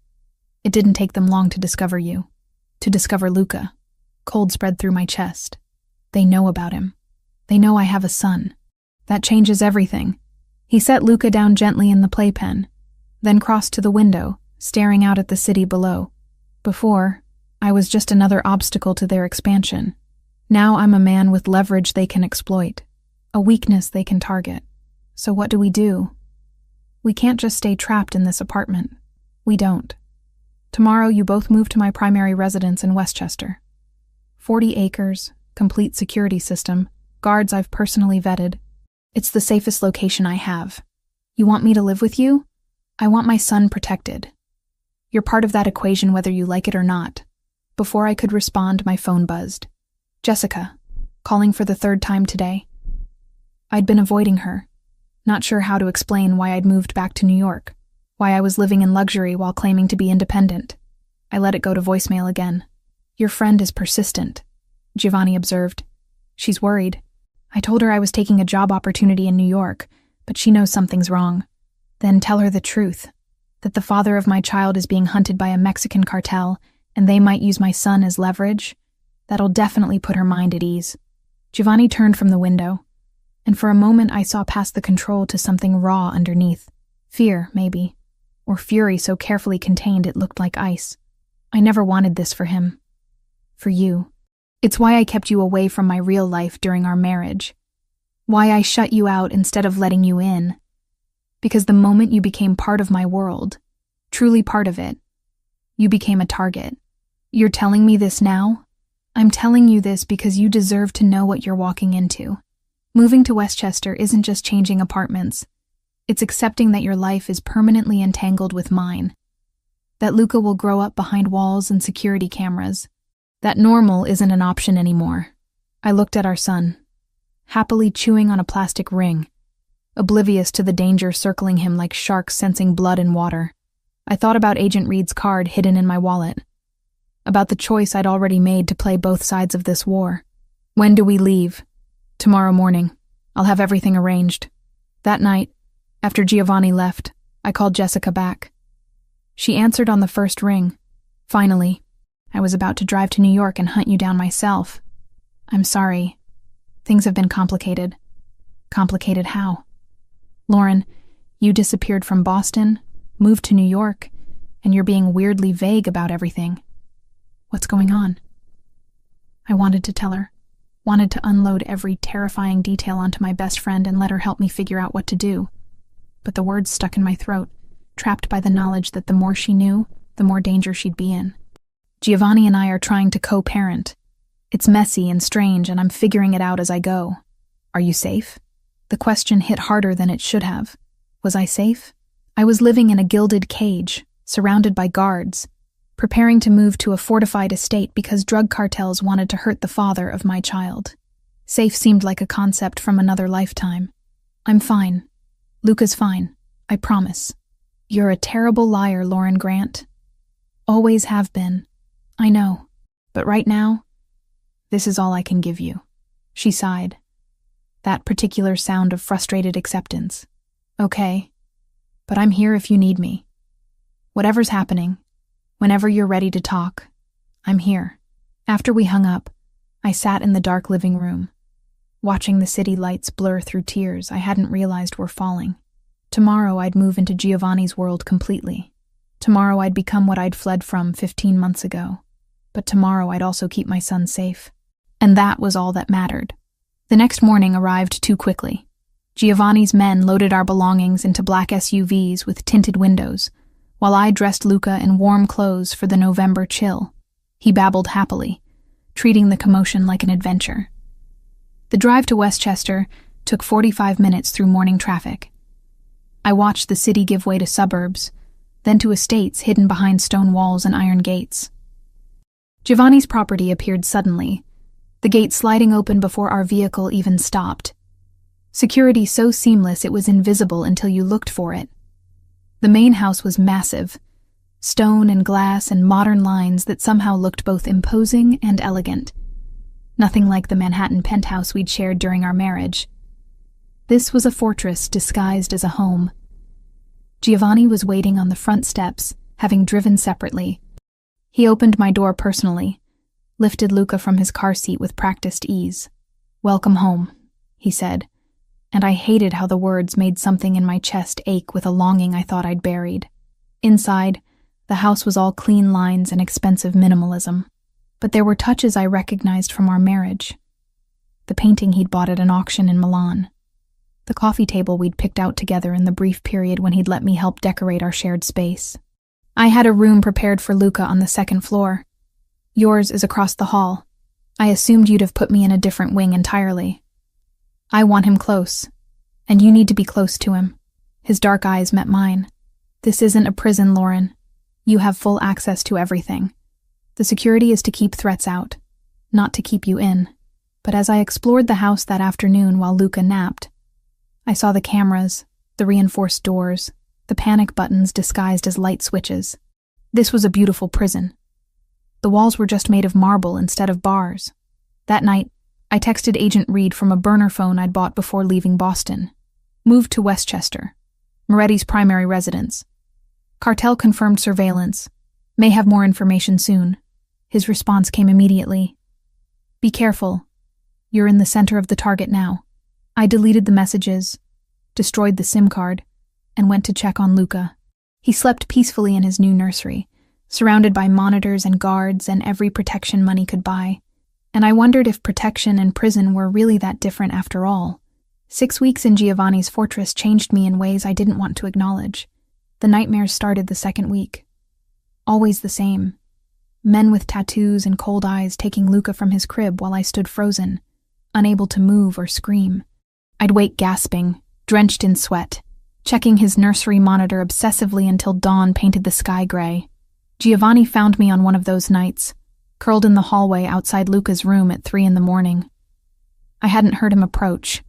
It didn't take them long to discover you. To discover Luca. Cold spread through my chest. They know about him. They know I have a son. That changes everything. He set Luca down gently in the playpen, then crossed to the window, staring out at the city below. Before, I was just another obstacle to their expansion. Now I'm a man with leverage they can exploit, a weakness they can target. So what do? We can't just stay trapped in this apartment. We don't. Tomorrow you both move to my primary residence in Westchester. 40 acres, complete security system, guards I've personally vetted. It's the safest location I have. You want me to live with you? I want my son protected. You're part of that equation whether you like it or not. Before I could respond, my phone buzzed. Jessica, calling for the 3rd time today. I'd been avoiding her, not sure how to explain why I'd moved back to New York, why I was living in luxury while claiming to be independent. I let it go to voicemail again. Your friend is persistent, Giovanni observed. She's worried. I told her I was taking a job opportunity in New York, but she knows something's wrong. Then tell her the truth, that the father of my child is being hunted by a Mexican cartel, and they might use my son as leverage. That'll definitely put her mind at ease. Giovanni turned from the window, and for a moment I saw past the control to something raw underneath. Fear, maybe, or fury so carefully contained it looked like ice. I never wanted this for him. For you. It's why I kept you away from my real life during our marriage. Why I shut you out instead of letting you in. Because the moment you became part of my world, truly part of it, you became a target. You're telling me this now? I'm telling you this because you deserve to know what you're walking into. Moving to Westchester isn't just changing apartments. It's accepting that your life is permanently entangled with mine. That Luca will grow up behind walls and security cameras. That normal isn't an option anymore. I looked at our son, happily chewing on a plastic ring, oblivious to the danger circling him like sharks sensing blood in water. I thought about Agent Reed's card hidden in my wallet, about the choice I'd already made to play both sides of this war. When do we leave? Tomorrow morning. I'll have everything arranged. That night, after Giovanni left, I called Jessica back. She answered on the first ring. Finally. I was about to drive to New York and hunt you down myself. I'm sorry. Things have been complicated. Complicated how? Lauren, you disappeared from Boston, moved to New York, and you're being weirdly vague about everything. What's going on? I wanted to tell her. Wanted to unload every terrifying detail onto my best friend and let her help me figure out what to do. But the words stuck in my throat, trapped by the knowledge that the more she knew, the more danger she'd be in. Giovanni and I are trying to co-parent. It's messy and strange, and I'm figuring it out as I go. Are you safe? The question hit harder than it should have. Was I safe? I was living in a gilded cage, surrounded by guards, preparing to move to a fortified estate because drug cartels wanted to hurt the father of my child. Safe seemed like a concept from another lifetime. I'm fine. Luca's fine. I promise. You're a terrible liar, Lauren Grant. Always have been. I know. But right now, this is all I can give you. She sighed. That particular sound of frustrated acceptance. Okay. But I'm here if you need me. Whatever's happening, whenever you're ready to talk, I'm here. After we hung up, I sat in the dark living room, watching the city lights blur through tears I hadn't realized were falling. Tomorrow I'd move into Giovanni's world completely. Tomorrow I'd become what I'd fled from 15 months ago. But tomorrow I'd also keep my son safe. And that was all that mattered. The next morning arrived too quickly. Giovanni's men loaded our belongings into black SUVs with tinted windows, while I dressed Luca in warm clothes for the November chill. He babbled happily, treating the commotion like an adventure. The drive to Westchester took 45 minutes through morning traffic. I watched the city give way to suburbs, then to estates hidden behind stone walls and iron gates. Giovanni's property appeared suddenly, the gate sliding open before our vehicle even stopped. Security so seamless it was invisible until you looked for it. The main house was massive, stone and glass and modern lines that somehow looked both imposing and elegant. Nothing like the Manhattan penthouse we'd shared during our marriage. This was a fortress disguised as a home. Giovanni was waiting on the front steps, having driven separately. He opened my door personally, lifted Luca from his car seat with practiced ease. "Welcome home," he said, and I hated how the words made something in my chest ache with a longing I thought I'd buried. Inside, the house was all clean lines and expensive minimalism, but there were touches I recognized from our marriage. The painting he'd bought at an auction in Milan. The coffee table we'd picked out together in the brief period when he'd let me help decorate our shared space. I had a room prepared for Luca on the second floor. Yours is across the hall. I assumed you'd have put me in a different wing entirely. I want him close, and you need to be close to him. His dark eyes met mine. This isn't a prison, Lauren. You have full access to everything. The security is to keep threats out, not to keep you in. But as I explored the house that afternoon while Luca napped, I saw the cameras, the reinforced doors, the panic buttons disguised as light switches. This was a beautiful prison. The walls were just made of marble instead of bars. That night, I texted Agent Reed from a burner phone I'd bought before leaving Boston. Moved to Westchester, Moretti's primary residence. Cartel confirmed surveillance. May have more information soon. His response came immediately. Be careful. You're in the center of the target now. I deleted the messages, destroyed the SIM card, and went to check on Luca. He slept peacefully in his new nursery, surrounded by monitors and guards and every protection money could buy. And I wondered if protection and prison were really that different after all. 6 weeks in Giovanni's fortress changed me in ways I didn't want to acknowledge. The nightmares started the second week. Always the same. Men with tattoos and cold eyes taking Luca from his crib while I stood frozen, unable to move or scream. I'd wake gasping, drenched in sweat, checking his nursery monitor obsessively until dawn painted the sky gray. Giovanni found me on one of those nights, curled in the hallway outside Luca's room at 3 a.m. I hadn't heard him approach,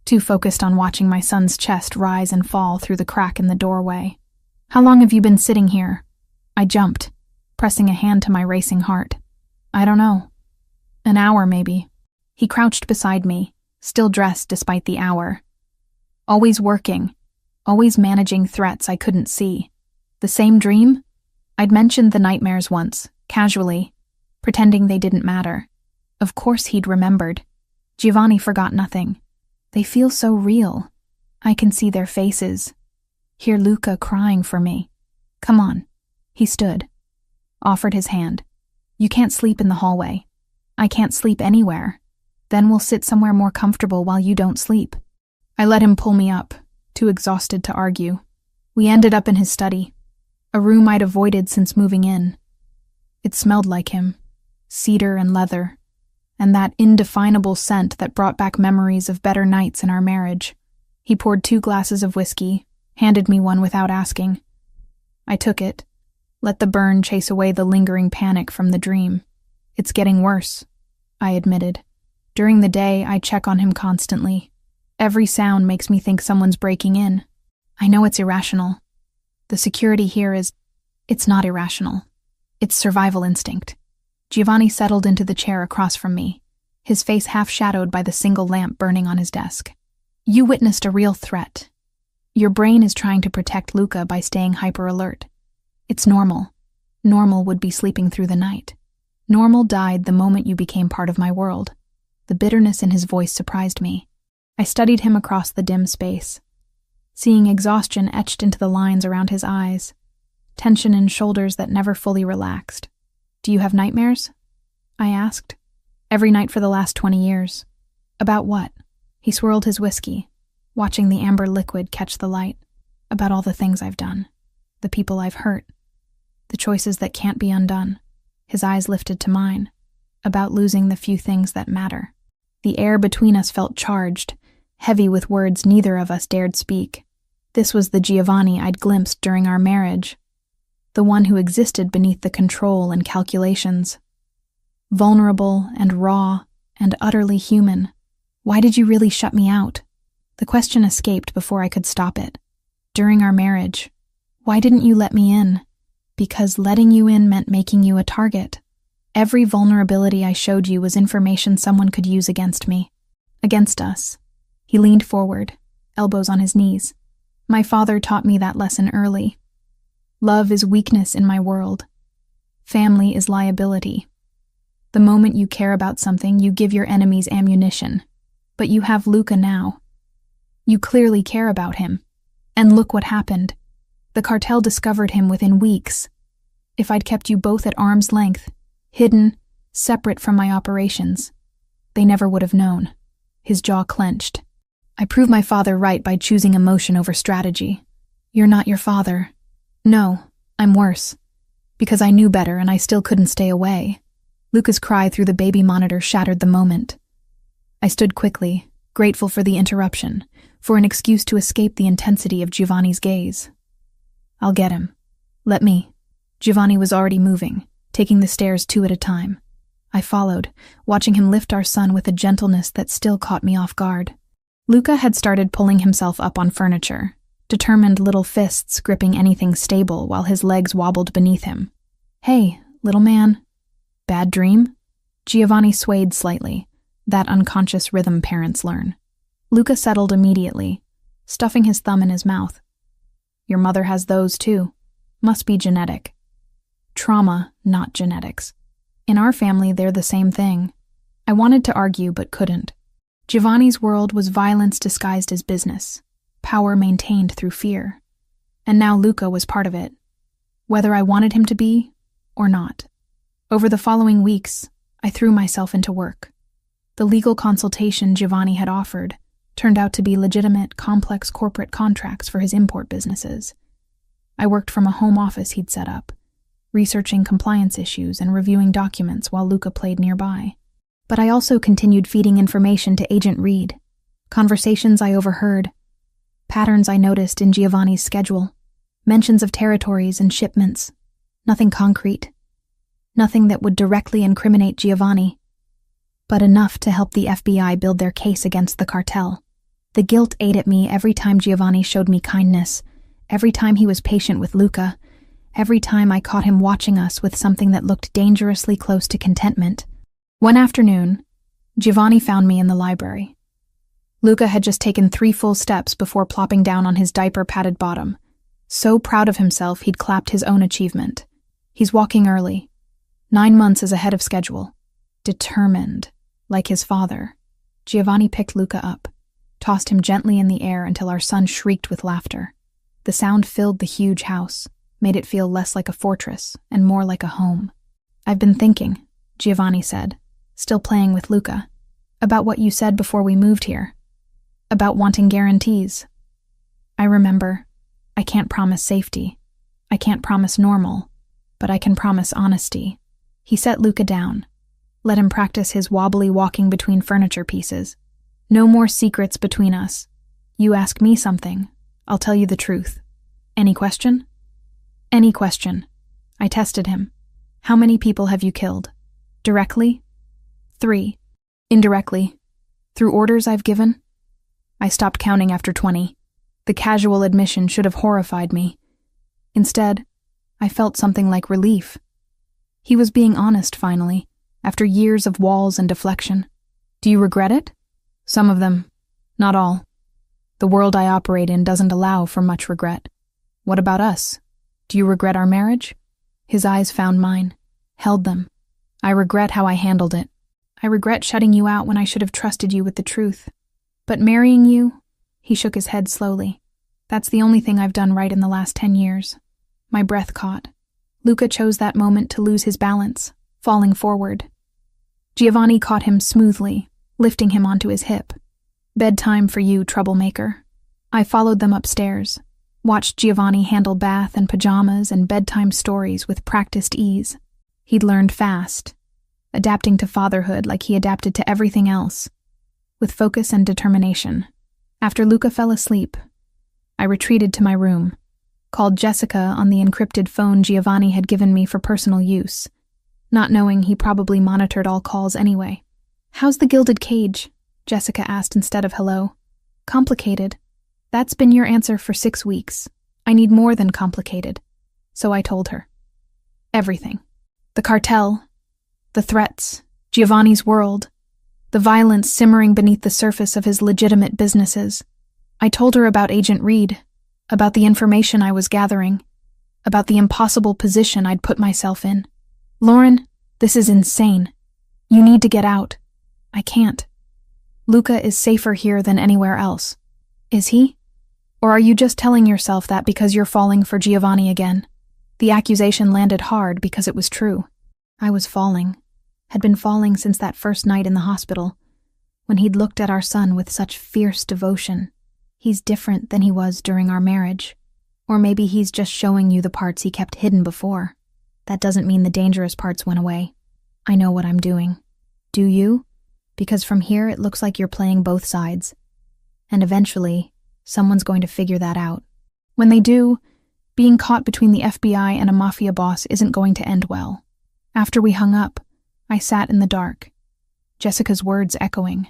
too focused on watching my son's chest rise and fall through the crack in the doorway. How long have you been sitting here? I jumped, pressing a hand to my racing heart. I don't know. An hour, maybe. He crouched beside me, still dressed despite the hour. Always working, always managing threats I couldn't see. The same dream? I'd mentioned the nightmares once, casually, pretending they didn't matter. Of course he'd remembered. Giovanni forgot nothing. They feel so real. I can see their faces. Hear Luca crying for me. Come on. He stood, offered his hand. You can't sleep in the hallway. I can't sleep anywhere. Then we'll sit somewhere more comfortable while you don't sleep. I let him pull me up, too exhausted to argue. We ended up in his study, a room I'd avoided since moving in. It smelled like him, cedar and leather, and that indefinable scent that brought back memories of better nights in our marriage. He poured 2 glasses of whiskey, handed me one without asking. I took it, let the burn chase away the lingering panic from the dream. It's getting worse, I admitted. During the day, I check on him constantly. Every sound makes me think someone's breaking in. I know it's irrational. The security here it's not irrational. It's survival instinct. Giovanni settled into the chair across from me, his face half shadowed by the single lamp burning on his desk. You witnessed a real threat. Your brain is trying to protect Luca by staying hyper-alert. It's normal. Normal would be sleeping through the night. Normal died the moment you became part of my world. The bitterness in his voice surprised me. I studied him across the dim space, seeing exhaustion etched into the lines around his eyes, tension in shoulders that never fully relaxed. Do you have nightmares? I asked. Every night for the last 20 years. About what? He swirled his whiskey, watching the amber liquid catch the light. About all the things I've done, the people I've hurt, the choices that can't be undone. His eyes lifted to mine. About losing the few things that matter. The air between us felt charged, heavy with words neither of us dared speak. This was the Giovanni I'd glimpsed during our marriage, the one who existed beneath the control and calculations. Vulnerable and raw and utterly human. Why did you really shut me out? The question escaped before I could stop it. During our marriage, why didn't you let me in? Because letting you in meant making you a target. Every vulnerability I showed you was information someone could use against me. Against us. He leaned forward, elbows on his knees. My father taught me that lesson early. Love is weakness in my world. Family is liability. The moment you care about something, you give your enemies ammunition. But you have Luca now. You clearly care about him. And look what happened. The cartel discovered him within weeks. If I'd kept you both at arm's length, hidden, separate from my operations, they never would have known. His jaw clenched. I proved my father right by choosing emotion over strategy. You're not your father. No, I'm worse. Because I knew better and I still couldn't stay away. Luca's cry through the baby monitor shattered the moment. I stood quickly, grateful for the interruption, for an excuse to escape the intensity of Giovanni's gaze. I'll get him. Let me. Giovanni was already moving, taking the stairs 2 at a time. I followed, watching him lift our son with a gentleness that still caught me off guard. Luca had started pulling himself up on furniture, determined little fists gripping anything stable while his legs wobbled beneath him. Hey, little man. Bad dream? Giovanni swayed slightly, that unconscious rhythm parents learn. Luca settled immediately, stuffing his thumb in his mouth. Your mother has those too. Must be genetic. Trauma, not genetics. In our family, they're the same thing. I wanted to argue but couldn't. Giovanni's world was violence disguised as business, power maintained through fear. And now Luca was part of it, whether I wanted him to be or not. Over the following weeks, I threw myself into work. The legal consultation Giovanni had offered turned out to be legitimate, complex corporate contracts for his import businesses. I worked from a home office he'd set up, researching compliance issues and reviewing documents while Luca played nearby. But I also continued feeding information to Agent Reed, conversations I overheard, patterns I noticed in Giovanni's schedule, mentions of territories and shipments. Nothing concrete. Nothing that would directly incriminate Giovanni, but enough to help the FBI build their case against the cartel. The guilt ate at me every time Giovanni showed me kindness, every time he was patient with Luca, every time I caught him watching us with something that looked dangerously close to contentment. One afternoon, Giovanni found me in the library. Luca had just taken 3 full steps before plopping down on his diaper-padded bottom. So proud of himself, he'd clapped his own achievement. He's walking early. 9 months is ahead of schedule. Determined, like his father. Giovanni picked Luca up, tossed him gently in the air until our son shrieked with laughter. The sound filled the huge house, made it feel less like a fortress and more like a home. I've been thinking, Giovanni said, still playing with Luca, about what you said before we moved here. About wanting guarantees. I remember, I can't promise safety. I can't promise normal, but I can promise honesty. He set Luca down, let him practice his wobbly walking between furniture pieces. No more secrets between us. You ask me something, I'll tell you the truth. Any question? Any question. I tested him. How many people have you killed? Directly? 3. Indirectly? Through orders I've given? I stopped counting after 20. The casual admission should have horrified me. Instead, I felt something like relief. He was being honest, finally, after years of walls and deflection. Do you regret it? Some of them. Not all. The world I operate in doesn't allow for much regret. What about us? Do you regret our marriage? His eyes found mine, held them. I regret how I handled it. I regret shutting you out when I should have trusted you with the truth. But marrying you, he shook his head slowly. That's the only thing I've done right in the last 10 years. My breath caught. Luca chose that moment to lose his balance, falling forward. Giovanni caught him smoothly, lifting him onto his hip. Bedtime for you, troublemaker. I followed them upstairs, watched Giovanni handle bath and pajamas and bedtime stories with practiced ease. He'd learned fast, adapting to fatherhood like he adapted to everything else, with focus and determination. After Luca fell asleep, I retreated to my room, called Jessica on the encrypted phone Giovanni had given me for personal use, not knowing he probably monitored all calls anyway. How's the gilded cage? Jessica asked instead of hello. Complicated. That's been your answer for 6 weeks. I need more than complicated. So I told her. Everything. The cartel, the threats, Giovanni's world, the violence simmering beneath the surface of his legitimate businesses. I told her about Agent Reed, about the information I was gathering, about the impossible position I'd put myself in. Lauren, this is insane. You need to get out. I can't. Luca is safer here than anywhere else. Is he? Or are you just telling yourself that because you're falling for Giovanni again? The accusation landed hard because it was true. I was falling, had been falling since that first night in the hospital, when he'd looked at our son with such fierce devotion. He's different than he was during our marriage. Or maybe he's just showing you the parts he kept hidden before. That doesn't mean the dangerous parts went away. I know what I'm doing. Do you? Because from here it looks like you're playing both sides. And eventually, someone's going to figure that out. When they do, being caught between the FBI and a Mafia boss isn't going to end well. After we hung up, I sat in the dark, Jessica's words echoing.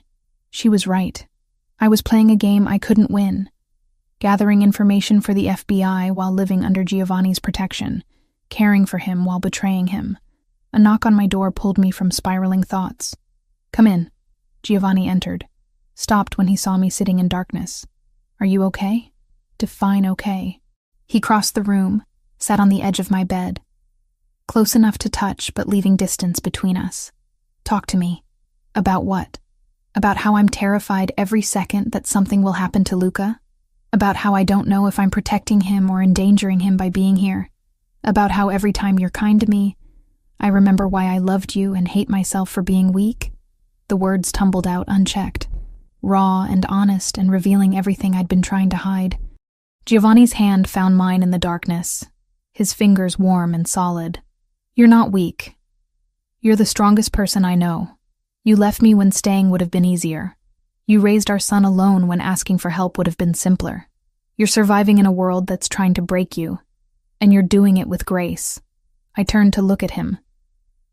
She was right. I was playing a game I couldn't win, gathering information for the FBI while living under Giovanni's protection, caring for him while betraying him. A knock on my door pulled me from spiraling thoughts. Come in. Giovanni entered, stopped when he saw me sitting in darkness. Are you okay? Define okay. He crossed the room, sat on the edge of my bed, close enough to touch but leaving distance between us. Talk to me. About what? About how I'm terrified every second that something will happen to Luca? About how I don't know if I'm protecting him or endangering him by being here? About how every time you're kind to me, I remember why I loved you and hate myself for being weak? The words tumbled out unchecked, raw and honest and revealing everything I'd been trying to hide. Giovanni's hand found mine in the darkness, his fingers warm and solid. You're not weak. You're the strongest person I know. You left me when staying would have been easier. You raised our son alone when asking for help would have been simpler. You're surviving in a world that's trying to break you, and you're doing it with grace. I turned to look at him,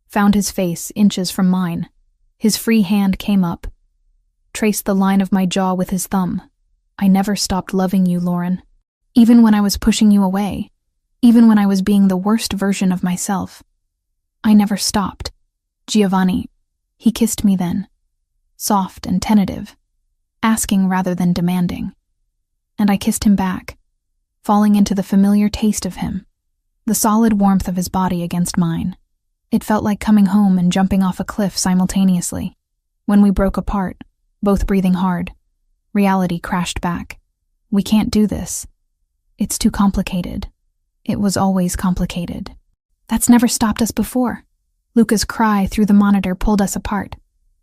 found his face inches from mine. His free hand came up, traced the line of my jaw with his thumb. I never stopped loving you, Lauren. Even when I was pushing you away, even when I was being the worst version of myself. I never stopped. Giovanni, he kissed me then, soft and tentative, asking rather than demanding. And I kissed him back, falling into the familiar taste of him, the solid warmth of his body against mine. It felt like coming home and jumping off a cliff simultaneously. When we broke apart, both breathing hard, reality crashed back. We can't do this. It's too complicated. It was always complicated. That's never stopped us before. Luca's cry through the monitor pulled us apart.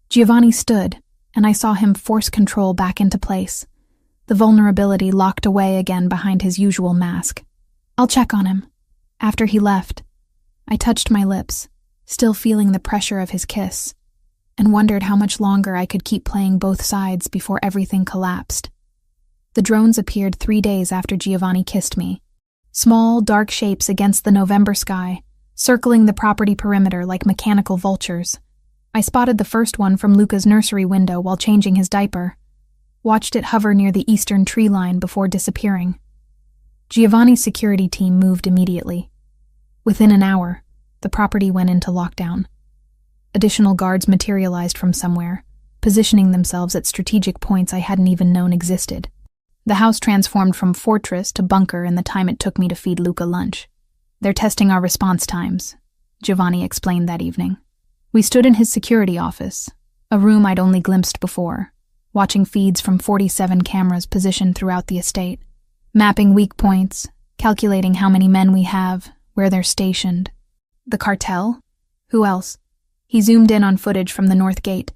Giovanni stood, and I saw him force control back into place, the vulnerability locked away again behind his usual mask. I'll check on him. After he left, I touched my lips, still feeling the pressure of his kiss, and wondered how much longer I could keep playing both sides before everything collapsed. The drones appeared 3 days after Giovanni kissed me. Small, dark shapes against the November sky, circling the property perimeter like mechanical vultures. I spotted the first one from Luca's nursery window while changing his diaper. Watched it hover near the eastern tree line before disappearing. Giovanni's security team moved immediately. Within an hour, the property went into lockdown. Additional guards materialized from somewhere, positioning themselves at strategic points I hadn't even known existed. The house transformed from fortress to bunker in the time it took me to feed Luca lunch. "They're testing our response times," Giovanni explained that evening. We stood in his security office, a room I'd only glimpsed before, watching feeds from 47 cameras positioned throughout the estate, mapping weak points, calculating how many men we have, where they're stationed. The cartel? Who else? He zoomed in on footage from the north gate,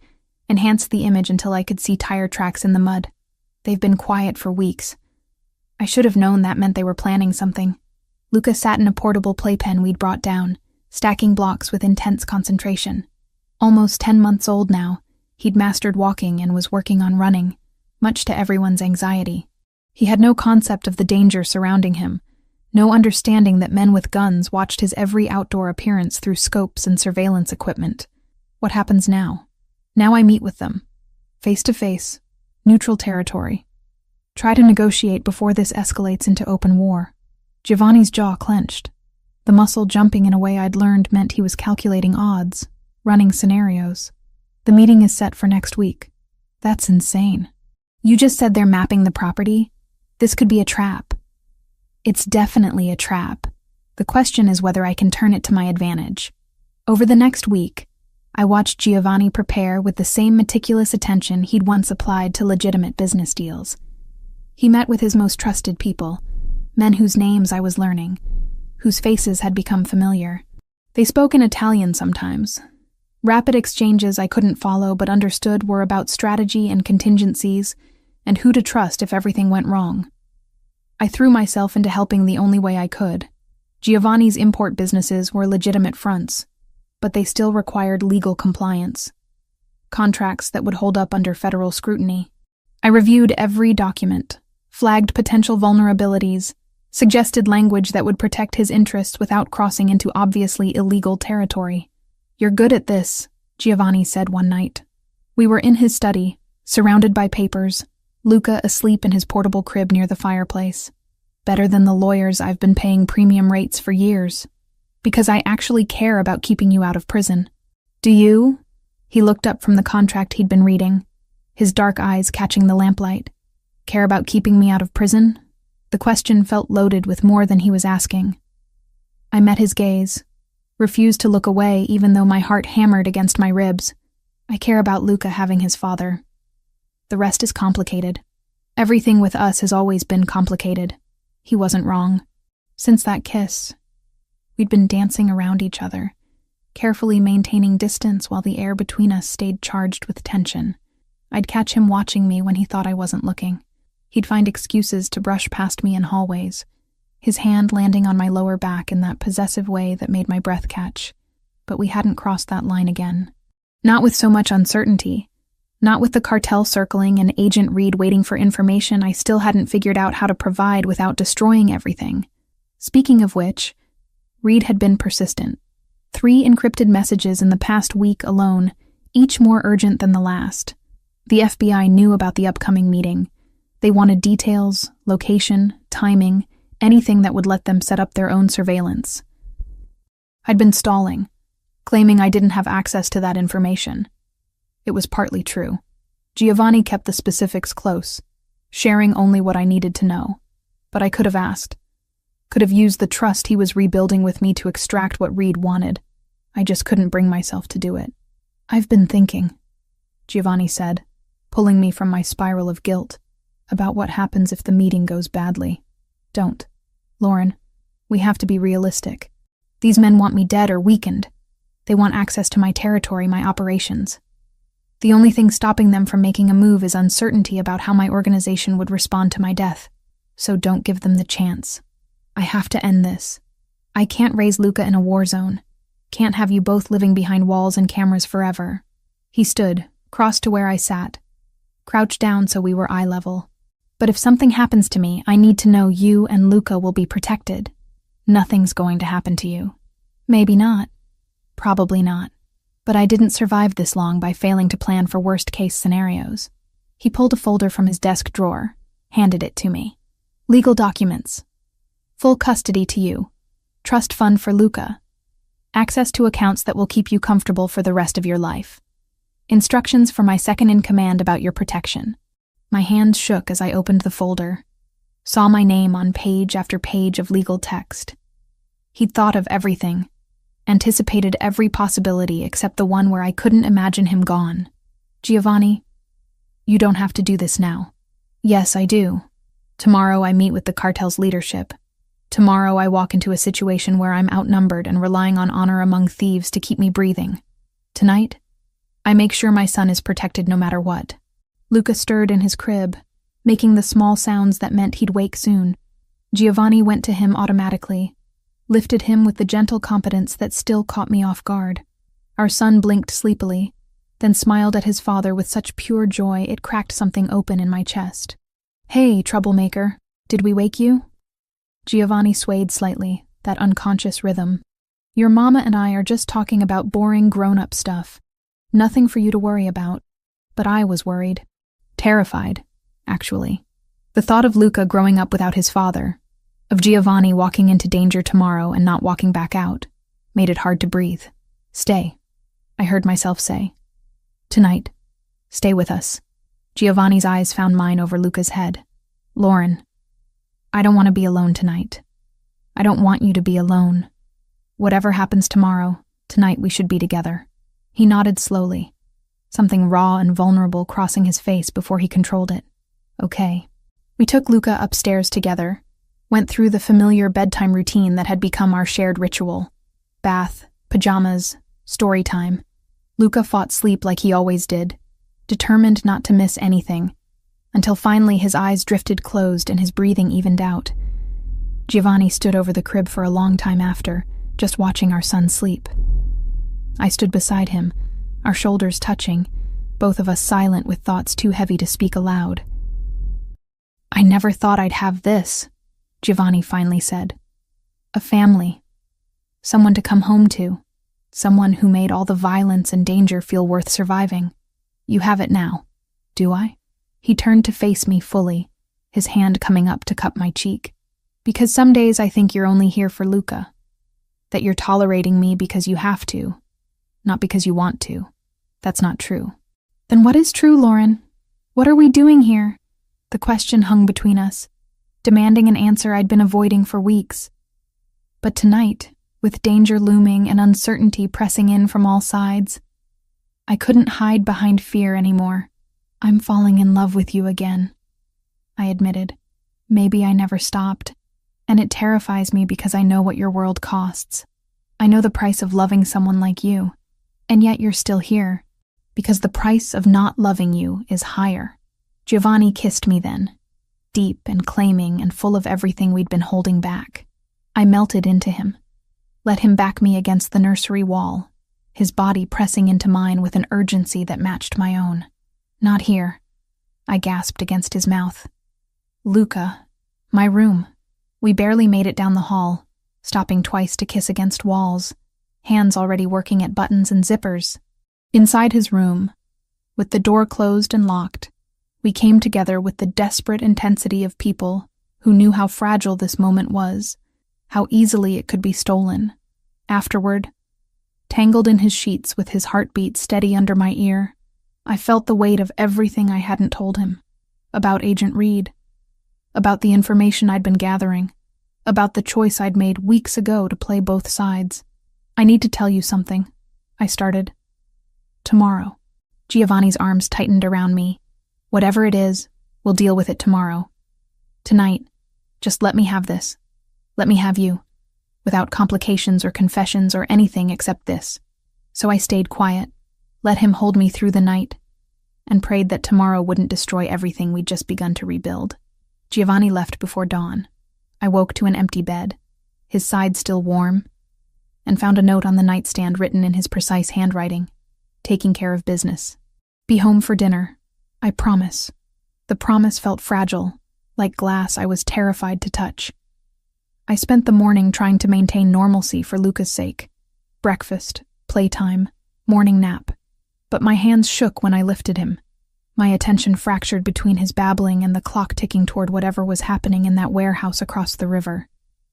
enhanced the image until I could see tire tracks in the mud. They've been quiet for weeks. I should have known that meant they were planning something. Luca sat in a portable playpen we'd brought down, stacking blocks with intense concentration. Almost 10 months old now, he'd mastered walking and was working on running, much to everyone's anxiety. He had no concept of the danger surrounding him, no understanding that men with guns watched his every outdoor appearance through scopes and surveillance equipment. What happens now? Now I meet with them, face to face, neutral territory. Try to negotiate before this escalates into open war. Giovanni's jaw clenched. The muscle jumping in a way I'd learned meant he was calculating odds, running scenarios. The meeting is set for next week. That's insane. You just said they're mapping the property? This could be a trap. It's definitely a trap. The question is whether I can turn it to my advantage. Over the next week, I watched Giovanni prepare with the same meticulous attention he'd once applied to legitimate business deals. He met with his most trusted people, men whose names I was learning, whose faces had become familiar. They spoke in Italian sometimes. Rapid exchanges I couldn't follow but understood were about strategy and contingencies, and who to trust if everything went wrong. I threw myself into helping the only way I could. Giovanni's import businesses were legitimate fronts, but they still required legal compliance. Contracts that would hold up under federal scrutiny. I reviewed every document, flagged potential vulnerabilities, suggested language that would protect his interests without crossing into obviously illegal territory. "You're good at this," Giovanni said one night. We were in his study, surrounded by papers, Luca asleep in his portable crib near the fireplace. Better than the lawyers I've been paying premium rates for years. Because I actually care about keeping you out of prison. "Do you?" He looked up from the contract he'd been reading, his dark eyes catching the lamplight. "Care about keeping me out of prison?" The question felt loaded with more than he was asking. I met his gaze, refused to look away even though my heart hammered against my ribs. I care about Luca having his father. The rest is complicated. Everything with us has always been complicated. He wasn't wrong. Since that kiss, we'd been dancing around each other, carefully maintaining distance while the air between us stayed charged with tension. I'd catch him watching me when he thought I wasn't looking. He'd find excuses to brush past me in hallways, his hand landing on my lower back in that possessive way that made my breath catch. But we hadn't crossed that line again. Not with so much uncertainty. Not with the cartel circling and Agent Reed waiting for information I still hadn't figured out how to provide without destroying everything. Speaking of which, Reed had been persistent. 3 encrypted messages in the past week alone, each more urgent than the last. The FBI knew about the upcoming meeting. They wanted details, location, timing, anything that would let them set up their own surveillance. I'd been stalling, claiming I didn't have access to that information. It was partly true. Giovanni kept the specifics close, sharing only what I needed to know. But I could have asked. Could have used the trust he was rebuilding with me to extract what Reed wanted. I just couldn't bring myself to do it. "I've been thinking," Giovanni said, pulling me from my spiral of guilt, "about what happens if the meeting goes badly. Don't. Lauren, we have to be realistic. These men want me dead or weakened. They want access to my territory, my operations. The only thing stopping them from making a move is uncertainty about how my organization would respond to my death. So don't give them the chance. I have to end this. I can't raise Luca in a war zone. Can't have you both living behind walls and cameras forever." He stood, crossed to where I sat, crouched down so we were eye level. But if something happens to me, I need to know you and Luca will be protected. Nothing's going to happen to you. Maybe not. Probably not. But I didn't survive this long by failing to plan for worst-case scenarios. He pulled a folder from his desk drawer, handed it to me. Legal documents. Full custody to you. Trust fund for Luca. Access to accounts that will keep you comfortable for the rest of your life. Instructions for my second-in-command about your protection. My hands shook as I opened the folder, saw my name on page after page of legal text. He'd thought of everything, anticipated every possibility except the one where I couldn't imagine him gone. Giovanni, you don't have to do this now. Yes, I do. Tomorrow I meet with the cartel's leadership. Tomorrow I walk into a situation where I'm outnumbered and relying on honor among thieves to keep me breathing. Tonight, I make sure my son is protected no matter what. Luca stirred in his crib, making the small sounds that meant he'd wake soon. Giovanni went to him automatically, lifted him with the gentle competence that still caught me off guard. Our son blinked sleepily, then smiled at his father with such pure joy it cracked something open in my chest. Hey, troublemaker, did we wake you? Giovanni swayed slightly, that unconscious rhythm. Your mama and I are just talking about boring grown-up stuff. Nothing for you to worry about. But I was worried. Terrified, actually. The thought of Luca growing up without his father, of Giovanni walking into danger tomorrow and not walking back out, made it hard to breathe. Stay, I heard myself say. Tonight, stay with us. Giovanni's eyes found mine over Luca's head. Lauren, I don't want to be alone tonight. I don't want you to be alone. Whatever happens tomorrow, tonight we should be together. He nodded slowly, something raw and vulnerable crossing his face before he controlled it. Okay. We took Luca upstairs together, went through the familiar bedtime routine that had become our shared ritual. Bath, pajamas, story time. Luca fought sleep like he always did, determined not to miss anything, until finally his eyes drifted closed and his breathing evened out. Giovanni stood over the crib for a long time after, just watching our son sleep. I stood beside him, our shoulders touching, both of us silent with thoughts too heavy to speak aloud. I never thought I'd have this, Giovanni finally said. A family. Someone to come home to. Someone who made all the violence and danger feel worth surviving. You have it now. Do I? He turned to face me fully, his hand coming up to cup my cheek. Because some days I think you're only here for Luca. That you're tolerating me because you have to, not because you want to. That's not true. Then what is true, Lauren? What are we doing here? The question hung between us, demanding an answer I'd been avoiding for weeks. But tonight, with danger looming and uncertainty pressing in from all sides, I couldn't hide behind fear anymore. I'm falling in love with you again, I admitted. Maybe I never stopped, and it terrifies me because I know what your world costs. I know the price of loving someone like you, and yet you're still here, because the price of not loving you is higher. Giovanni kissed me then, deep and claiming and full of everything we'd been holding back. I melted into him, let him back me against the nursery wall, his body pressing into mine with an urgency that matched my own. Not here, I gasped against his mouth. Luca, my room. We barely made it down the hall, stopping twice to kiss against walls, hands already working at buttons and zippers. Inside his room, with the door closed and locked, we came together with the desperate intensity of people who knew how fragile this moment was, how easily it could be stolen. Afterward, tangled in his sheets with his heartbeat steady under my ear, I felt the weight of everything I hadn't told him, about Agent Reed, about the information I'd been gathering, about the choice I'd made weeks ago to play both sides. I need to tell you something, I started. Tomorrow. Giovanni's arms tightened around me. Whatever it is, we'll deal with it tomorrow. Tonight, just let me have this. Let me have you, without complications or confessions or anything except this. So I stayed quiet, let him hold me through the night, and prayed that tomorrow wouldn't destroy everything we'd just begun to rebuild. Giovanni left before dawn. I woke to an empty bed, his side still warm, and found a note on the nightstand written in his precise handwriting. Taking care of business. Be home for dinner. I promise. The promise felt fragile, like glass I was terrified to touch. I spent the morning trying to maintain normalcy for Luca's sake. Breakfast, playtime, morning nap. But my hands shook when I lifted him. My attention fractured between his babbling and the clock ticking toward whatever was happening in that warehouse across the river.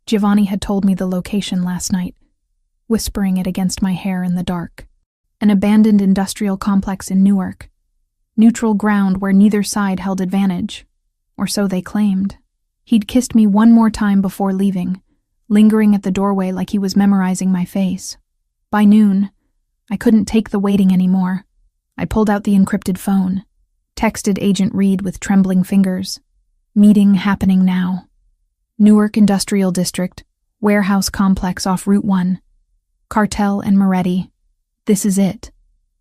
Giovanni had told me the location last night, whispering it against my hair in the dark. An abandoned industrial complex in Newark. Neutral ground where neither side held advantage. Or so they claimed. He'd kissed me one more time before leaving, lingering at the doorway like he was memorizing my face. By noon, I couldn't take the waiting anymore. I pulled out the encrypted phone, texted Agent Reed with trembling fingers. Meeting happening now. Newark Industrial District, warehouse complex off Route 1. Cartel and Moretti. This is it.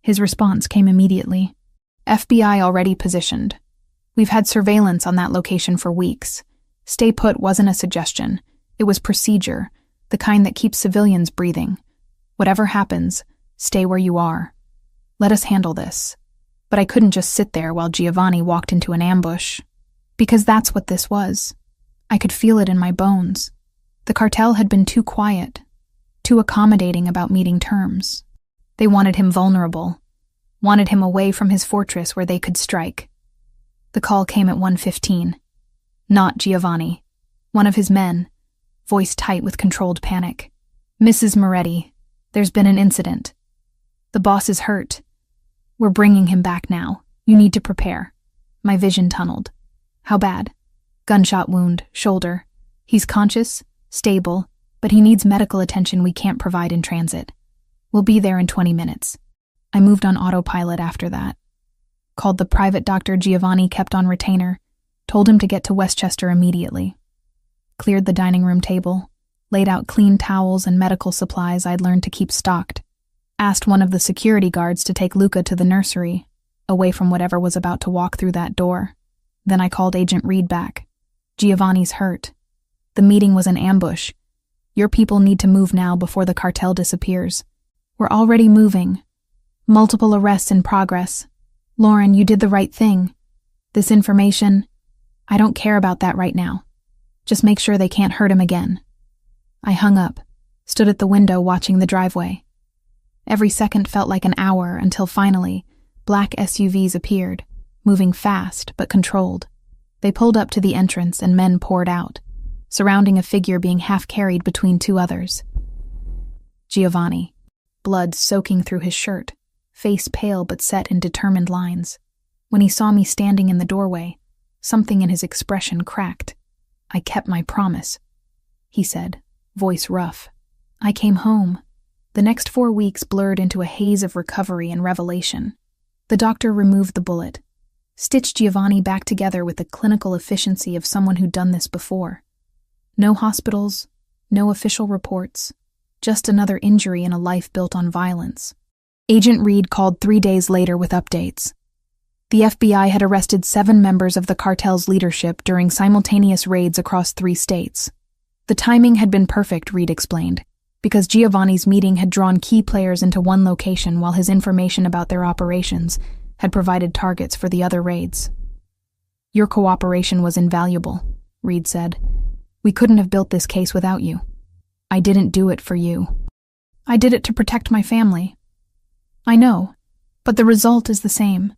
His response came immediately. FBI already positioned. We've had surveillance on that location for weeks. Stay put wasn't a suggestion. It was procedure, the kind that keeps civilians breathing. Whatever happens, stay where you are. Let us handle this. But I couldn't just sit there while Giovanni walked into an ambush. Because that's what this was. I could feel it in my bones. The cartel had been too quiet, too accommodating about meeting terms. They wanted him vulnerable, wanted him away from his fortress where they could strike. The call came at 1:15. Not Giovanni. One of his men, voice tight with controlled panic. Mrs. Moretti, there's been an incident. The boss is hurt. We're bringing him back now. You need to prepare. My vision tunneled. How bad? Gunshot wound, shoulder. He's conscious, stable, but he needs medical attention we can't provide in transit. We'll be there in 20 minutes. I moved on autopilot after that. Called the private doctor Giovanni kept on retainer, told him to get to Westchester immediately. Cleared the dining room table, laid out clean towels and medical supplies I'd learned to keep stocked. Asked one of the security guards to take Luca to the nursery, away from whatever was about to walk through that door. Then I called Agent Reed back. Giovanni's hurt. The meeting was an ambush. Your people need to move now before the cartel disappears. We're already moving. Multiple arrests in progress. Lauren, you did the right thing. This information, I don't care about that right now. Just make sure they can't hurt him again. I hung up, stood at the window watching the driveway. Every second felt like an hour until finally, black SUVs appeared, moving fast but controlled. They pulled up to the entrance and men poured out, surrounding a figure being half carried between two others. Giovanni, blood soaking through his shirt, face pale but set in determined lines. When he saw me standing in the doorway, something in his expression cracked. I kept my promise, he said, voice rough. I came home. The next 4 weeks blurred into a haze of recovery and revelation. The doctor removed the bullet, stitched Giovanni back together with the clinical efficiency of someone who'd done this before. No hospitals, no official reports, just another injury in a life built on violence. Agent Reed called 3 days later with updates. The FBI had arrested 7 members of the cartel's leadership during simultaneous raids across 3 states. The timing had been perfect, Reed explained, because Giovanni's meeting had drawn key players into one location while his information about their operations had provided targets for the other raids. Your cooperation was invaluable, Reed said. We couldn't have built this case without you. I didn't do it for you. I did it to protect my family. I know, but the result is the same.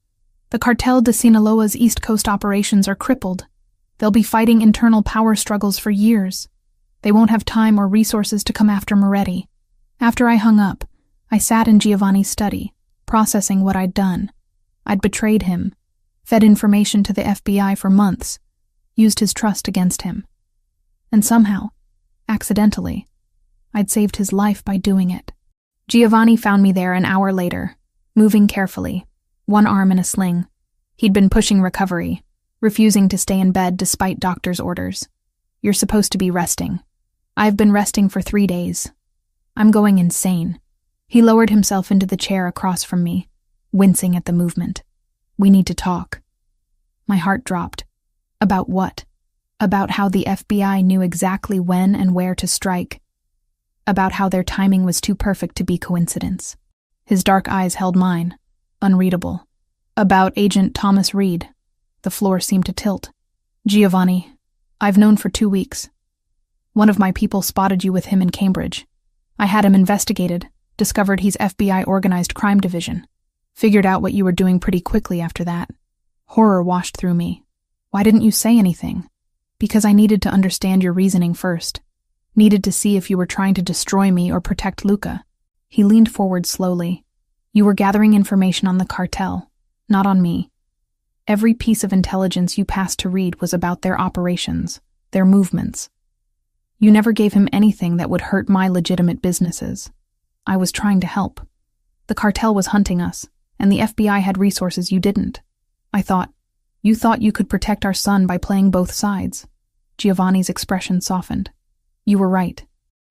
The cartel de Sinaloa's East Coast operations are crippled. They'll be fighting internal power struggles for years. They won't have time or resources to come after Moretti. After I hung up, I sat in Giovanni's study, processing what I'd done. I'd betrayed him, fed information to the FBI for months, used his trust against him. And somehow, accidentally, I'd saved his life by doing it. Giovanni found me there an hour later, moving carefully, one arm in a sling. He'd been pushing recovery, refusing to stay in bed despite doctor's orders. You're supposed to be resting. I've been resting for 3 days. I'm going insane. He lowered himself into the chair across from me, wincing at the movement. We need to talk. My heart dropped. About what? About how the FBI knew exactly when and where to strike. About how their timing was too perfect to be coincidence. His dark eyes held mine, unreadable. About Agent Thomas Reed. The floor seemed to tilt. Giovanni, I've known for 2 weeks. One of my people spotted you with him in Cambridge. I had him investigated, discovered he's FBI Organized Crime Division. Figured out what you were doing pretty quickly after that. Horror washed through me. Why didn't you say anything? Because I needed to understand your reasoning first. Needed to see if you were trying to destroy me or protect Luca. He leaned forward slowly. You were gathering information on the cartel, not on me. Every piece of intelligence you passed to Reed was about their operations, their movements. You never gave him anything that would hurt my legitimate businesses. I was trying to help. The cartel was hunting us, and the FBI had resources you didn't. You thought you could protect our son by playing both sides. Giovanni's expression softened. You were right.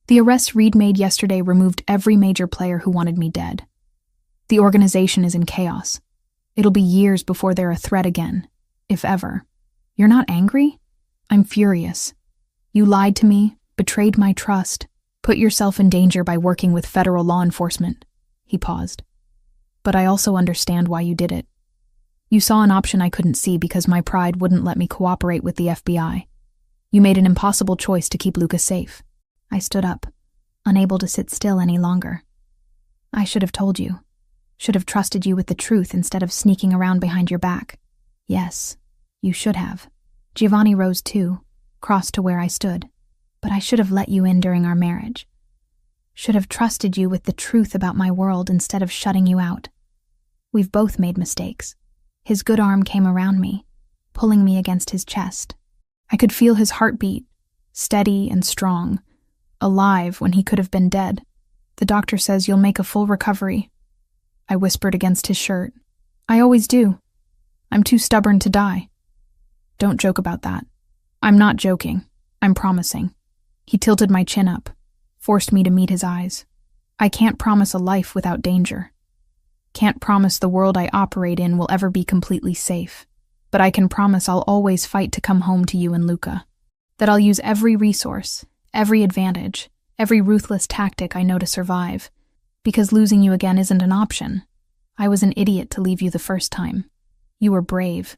The arrests Reed made yesterday removed every major player who wanted me dead. The organization is in chaos. It'll be years before they're a threat again, if ever. You're not angry? I'm furious. You lied to me, betrayed my trust, put yourself in danger by working with federal law enforcement. He paused. But I also understand why you did it. You saw an option I couldn't see because my pride wouldn't let me cooperate with the FBI. You made an impossible choice to keep Lucas safe. I stood up, unable to sit still any longer. I should have told you. Should have trusted you with the truth instead of sneaking around behind your back. Yes, you should have. Giovanni rose too, crossed to where I stood. But I should have let you in during our marriage. Should have trusted you with the truth about my world instead of shutting you out. We've both made mistakes. His good arm came around me, pulling me against his chest. I could feel his heartbeat, steady and strong, alive when he could have been dead. The doctor says you'll make a full recovery. I whispered against his shirt. I always do. I'm too stubborn to die. Don't joke about that. I'm not joking. I'm promising. He tilted my chin up, forced me to meet his eyes. I can't promise a life without danger. Can't promise the world I operate in will ever be completely safe. But I can promise I'll always fight to come home to you and Luca. That I'll use every resource, every advantage, every ruthless tactic I know to survive. Because losing you again isn't an option. I was an idiot to leave you the first time. You were brave.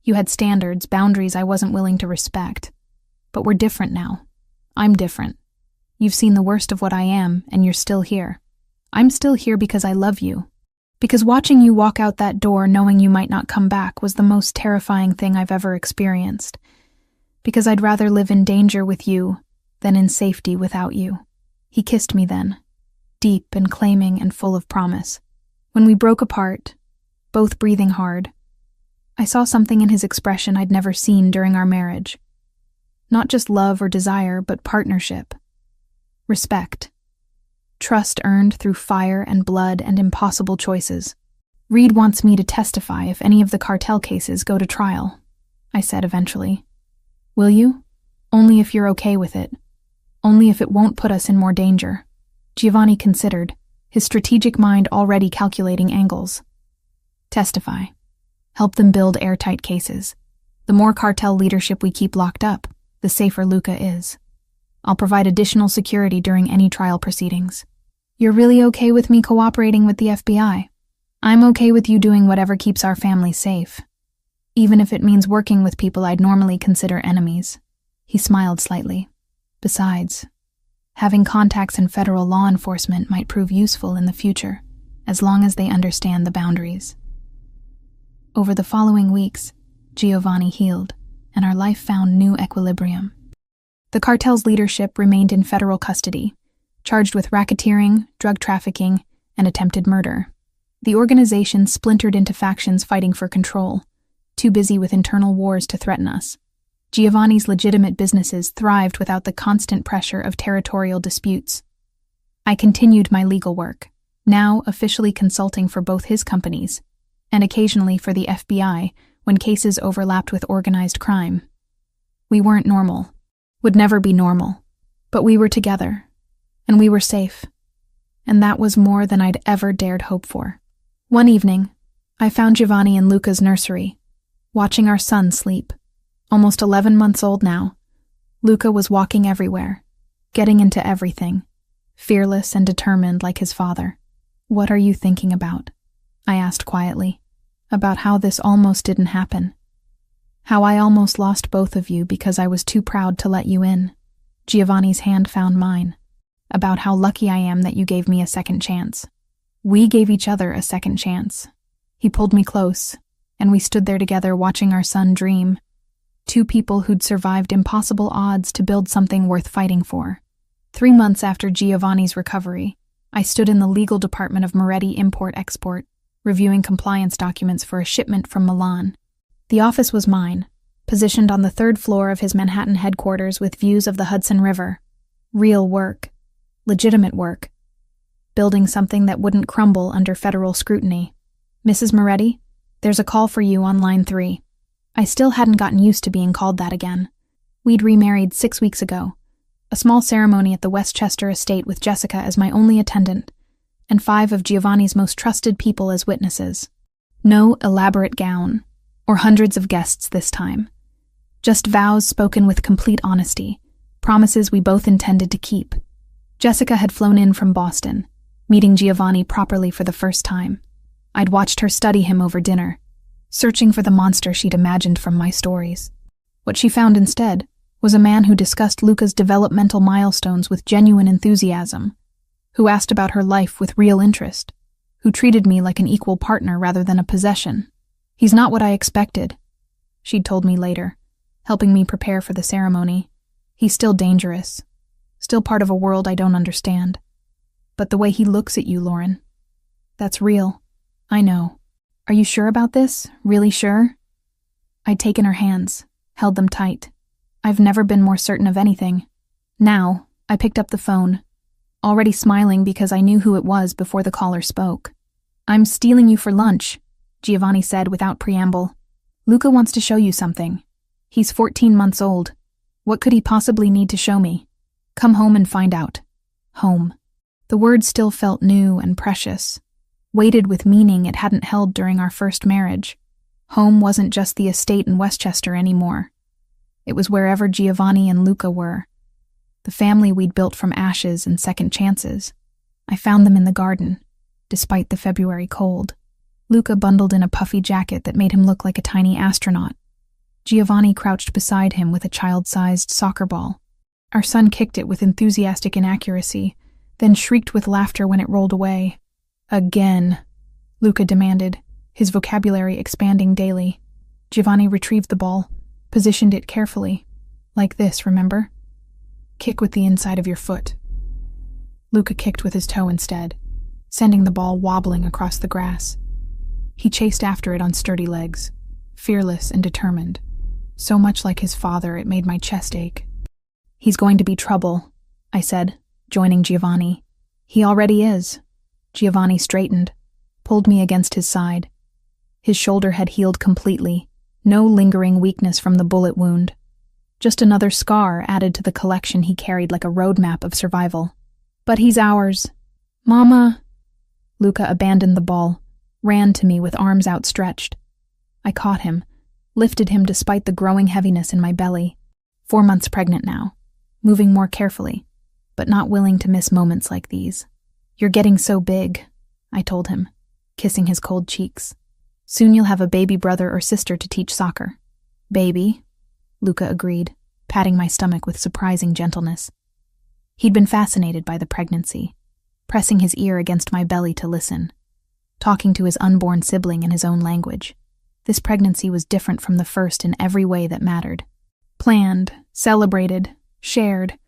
You had standards, boundaries I wasn't willing to respect. But we're different now. I'm different. You've seen the worst of what I am, and you're still here. I'm still here because I love you. Because watching you walk out that door knowing you might not come back was the most terrifying thing I've ever experienced. Because I'd rather live in danger with you than in safety without you. He kissed me then, deep and claiming and full of promise. When we broke apart, both breathing hard, I saw something in his expression I'd never seen during our marriage. Not just love or desire, but partnership. Respect. Trust earned through fire and blood and impossible choices. Reed wants me to testify if any of the cartel cases go to trial, I said eventually. Will you? Only if you're okay with it. Only if it won't put us in more danger. Giovanni considered, his strategic mind already calculating angles. Testify. Help them build airtight cases. The more cartel leadership we keep locked up, the safer Luca is. I'll provide additional security during any trial proceedings. You're really okay with me cooperating with the FBI? I'm okay with you doing whatever keeps our family safe, even if it means working with people I'd normally consider enemies. He smiled slightly. Besides, having contacts in federal law enforcement might prove useful in the future, as long as they understand the boundaries. Over the following weeks, Giovanni healed, and our life found new equilibrium. The cartel's leadership remained in federal custody, charged with racketeering, drug trafficking, and attempted murder. The organization splintered into factions fighting for control, too busy with internal wars to threaten us. Giovanni's legitimate businesses thrived without the constant pressure of territorial disputes. I continued my legal work, now officially consulting for both his companies, and occasionally for the FBI when cases overlapped with organized crime. We weren't normal. Would never be normal, but we were together, and we were safe, and that was more than I'd ever dared hope for. One evening, I found Giovanni in Luca's nursery, watching our son sleep. Almost 11 months old now, Luca was walking everywhere, getting into everything, fearless and determined like his father. What are you thinking about? I asked quietly, about how this almost didn't happen. How I almost lost both of you because I was too proud to let you in. Giovanni's hand found mine. About how lucky I am that you gave me a second chance. We gave each other a second chance. He pulled me close, and we stood there together watching our son dream. Two people who'd survived impossible odds to build something worth fighting for. 3 months after Giovanni's recovery, I stood in the legal department of Moretti Import-Export, reviewing compliance documents for a shipment from Milan. The office was mine, positioned on the 3rd floor of his Manhattan headquarters with views of the Hudson River. Real work. Legitimate work. Building something that wouldn't crumble under federal scrutiny. Mrs. Moretti, there's a call for you on line 3. I still hadn't gotten used to being called that again. We'd remarried 6 weeks ago. A small ceremony at the Westchester estate with Jessica as my only attendant, and 5 of Giovanni's most trusted people as witnesses. No elaborate gown, or hundreds of guests this time. Just vows spoken with complete honesty, promises we both intended to keep. Jessica had flown in from Boston, meeting Giovanni properly for the first time. I'd watched her study him over dinner, searching for the monster she'd imagined from my stories. What she found instead was a man who discussed Luca's developmental milestones with genuine enthusiasm, who asked about her life with real interest, who treated me like an equal partner rather than a possession. He's not what I expected, she'd told me later, helping me prepare for the ceremony. He's still dangerous, still part of a world I don't understand. But the way he looks at you, Lauren, that's real. I know. Are you sure about this? Really sure? I'd taken her hands, held them tight. I've never been more certain of anything. Now, I picked up the phone, already smiling because I knew who it was before the caller spoke. I'm stealing you for lunch, Giovanni said without preamble. Luca wants to show you something. He's 14 months old. What could he possibly need to show me? Come home and find out. Home. The word still felt new and precious, weighted with meaning it hadn't held during our first marriage. Home wasn't just the estate in Westchester anymore. It was wherever Giovanni and Luca were. The family we'd built from ashes and second chances. I found them in the garden, despite the February cold. Luca bundled in a puffy jacket that made him look like a tiny astronaut. Giovanni crouched beside him with a child-sized soccer ball. Our son kicked it with enthusiastic inaccuracy, then shrieked with laughter when it rolled away. Again, Luca demanded, his vocabulary expanding daily. Giovanni retrieved the ball, positioned it carefully. Like this, remember? Kick with the inside of your foot. Luca kicked with his toe instead, sending the ball wobbling across the grass. He chased after it on sturdy legs, fearless and determined. So much like his father, it made my chest ache. He's going to be trouble, I said, joining Giovanni. He already is. Giovanni straightened, pulled me against his side. His shoulder had healed completely, no lingering weakness from the bullet wound. Just another scar added to the collection he carried like a roadmap of survival. But he's ours. Mama. Luca abandoned the ball, ran to me with arms outstretched. I caught him, lifted him despite the growing heaviness in my belly. 4 months pregnant now, moving more carefully, but not willing to miss moments like these. You're getting so big, I told him, kissing his cold cheeks. Soon you'll have a baby brother or sister to teach soccer. Baby, Luca agreed, patting my stomach with surprising gentleness. He'd been fascinated by the pregnancy, pressing his ear against my belly to listen, talking to his unborn sibling in his own language. This pregnancy was different from the first in every way that mattered. Planned, celebrated, shared.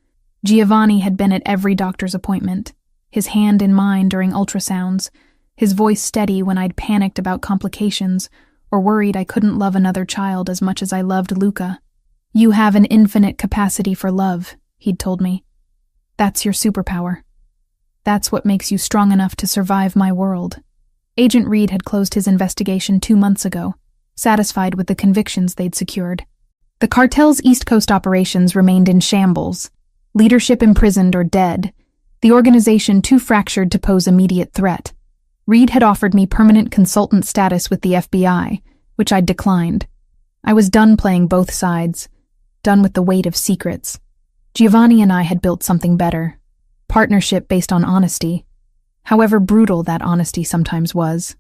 Giovanni had been at every doctor's appointment, his hand in mine during ultrasounds, his voice steady when I'd panicked about complications or worried I couldn't love another child as much as I loved Luca. You have an infinite capacity for love, he'd told me. That's your superpower. That's what makes you strong enough to survive my world. Agent Reed had closed his investigation 2 months ago, satisfied with the convictions they'd secured. The cartel's East Coast operations remained in shambles, leadership imprisoned or dead, the organization too fractured to pose immediate threat. Reed had offered me permanent consultant status with the FBI, which I'd declined. I was done playing both sides, done with the weight of secrets. Giovanni and I had built something better, partnership based on honesty, however brutal that honesty sometimes was.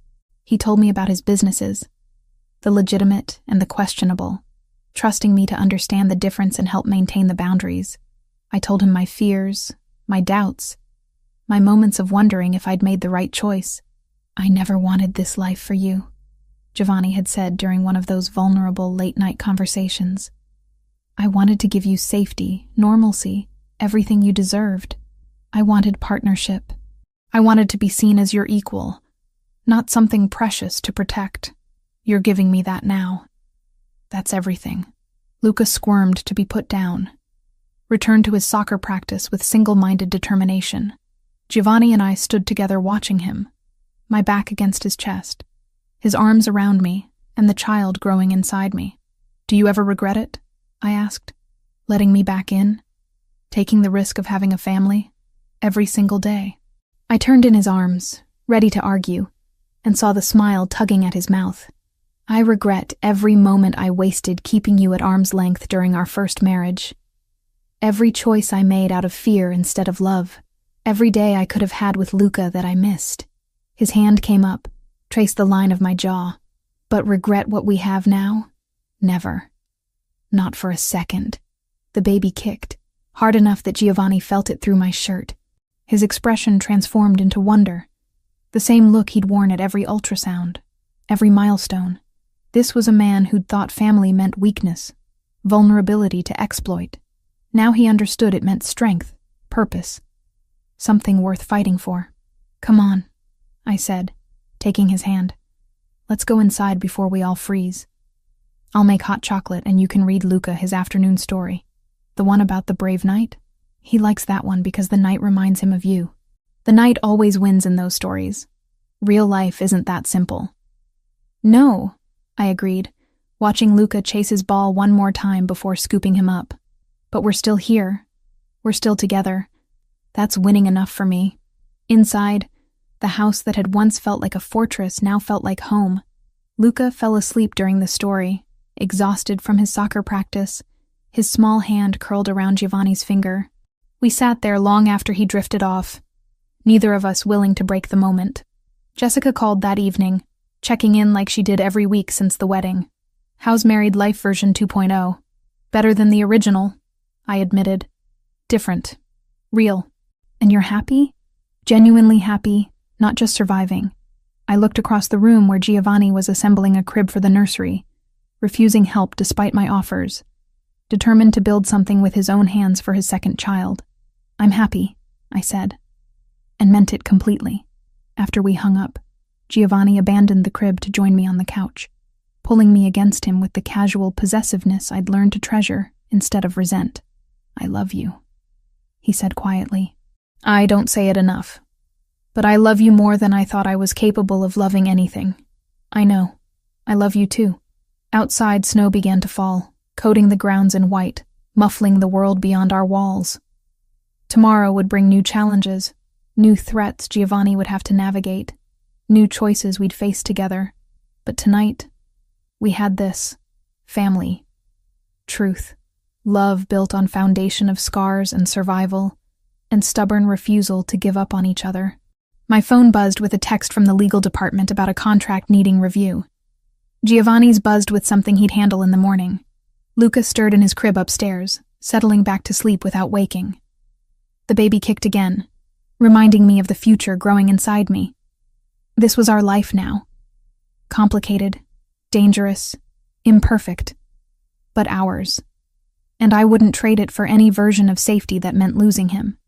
He told me about his businesses, the legitimate and the questionable, trusting me to understand the difference and help maintain the boundaries. I told him my fears, my doubts, my moments of wondering if I'd made the right choice. "I never wanted this life for you," Giovanni had said during one of those vulnerable late-night conversations. "I wanted to give you safety, normalcy, everything you deserved. I wanted partnership. I wanted to be seen as your equal, not something precious to protect. You're giving me that now. That's everything." Luca squirmed to be put down, returned to his soccer practice with single-minded determination. Giovanni and I stood together watching him, my back against his chest, his arms around me, and the child growing inside me. "Do you ever regret it?" I asked, "letting me back in, taking the risk of having a family, every single day?" I turned in his arms, ready to argue, and saw the smile tugging at his mouth. "I regret every moment I wasted keeping you at arm's length during our first marriage. Every choice I made out of fear instead of love. Every day I could have had with Luca that I missed." His hand came up, traced the line of my jaw. "But regret what we have now? Never. Not for a second." The baby kicked, hard enough that Giovanni felt it through my shirt. His expression transformed into wonder, the same look he'd worn at every ultrasound, every milestone. This was a man who'd thought family meant weakness, vulnerability to exploit. Now he understood it meant strength, purpose, something worth fighting for. "Come on," I said, taking his hand. "Let's go inside before we all freeze. I'll make hot chocolate and you can read Luca his afternoon story. The one about the brave knight? He likes that one because the knight reminds him of you. The knight always wins in those stories. Real life isn't that simple." "No," I agreed, watching Luca chase his ball one more time before scooping him up. "But we're still here. We're still together. That's winning enough for me." Inside, the house that had once felt like a fortress now felt like home. Luca fell asleep during the story, exhausted from his soccer practice, his small hand curled around Giovanni's finger. We sat there long after he drifted off, neither of us willing to break the moment. Jessica called that evening, checking in like she did every week since the wedding. "How's Married Life version 2.0? "Better than the original," I admitted. "Different. Real. And you're happy?" "Genuinely happy, not just surviving." I looked across the room where Giovanni was assembling a crib for the nursery, refusing help despite my offers, determined to build something with his own hands for his second child. "I'm happy," I said, and meant it completely. After we hung up, Giovanni abandoned the crib to join me on the couch, pulling me against him with the casual possessiveness I'd learned to treasure instead of resent. "I love you," he said quietly. "I don't say it enough, but I love you more than I thought I was capable of loving anything. I know. I love you too." Outside, snow began to fall, coating the grounds in white, muffling the world beyond our walls. Tomorrow would bring new challenges, new threats Giovanni would have to navigate, new choices we'd face together. But tonight, we had this: family, truth, love built on foundation of scars and survival, and stubborn refusal to give up on each other. My phone buzzed with a text from the legal department about a contract needing review. Giovanni's buzzed with something he'd handle in the morning. Luca stirred in his crib upstairs, settling back to sleep without waking. The baby kicked again, reminding me of the future growing inside me. This was our life now. Complicated, dangerous, imperfect, but ours. And I wouldn't trade it for any version of safety that meant losing him.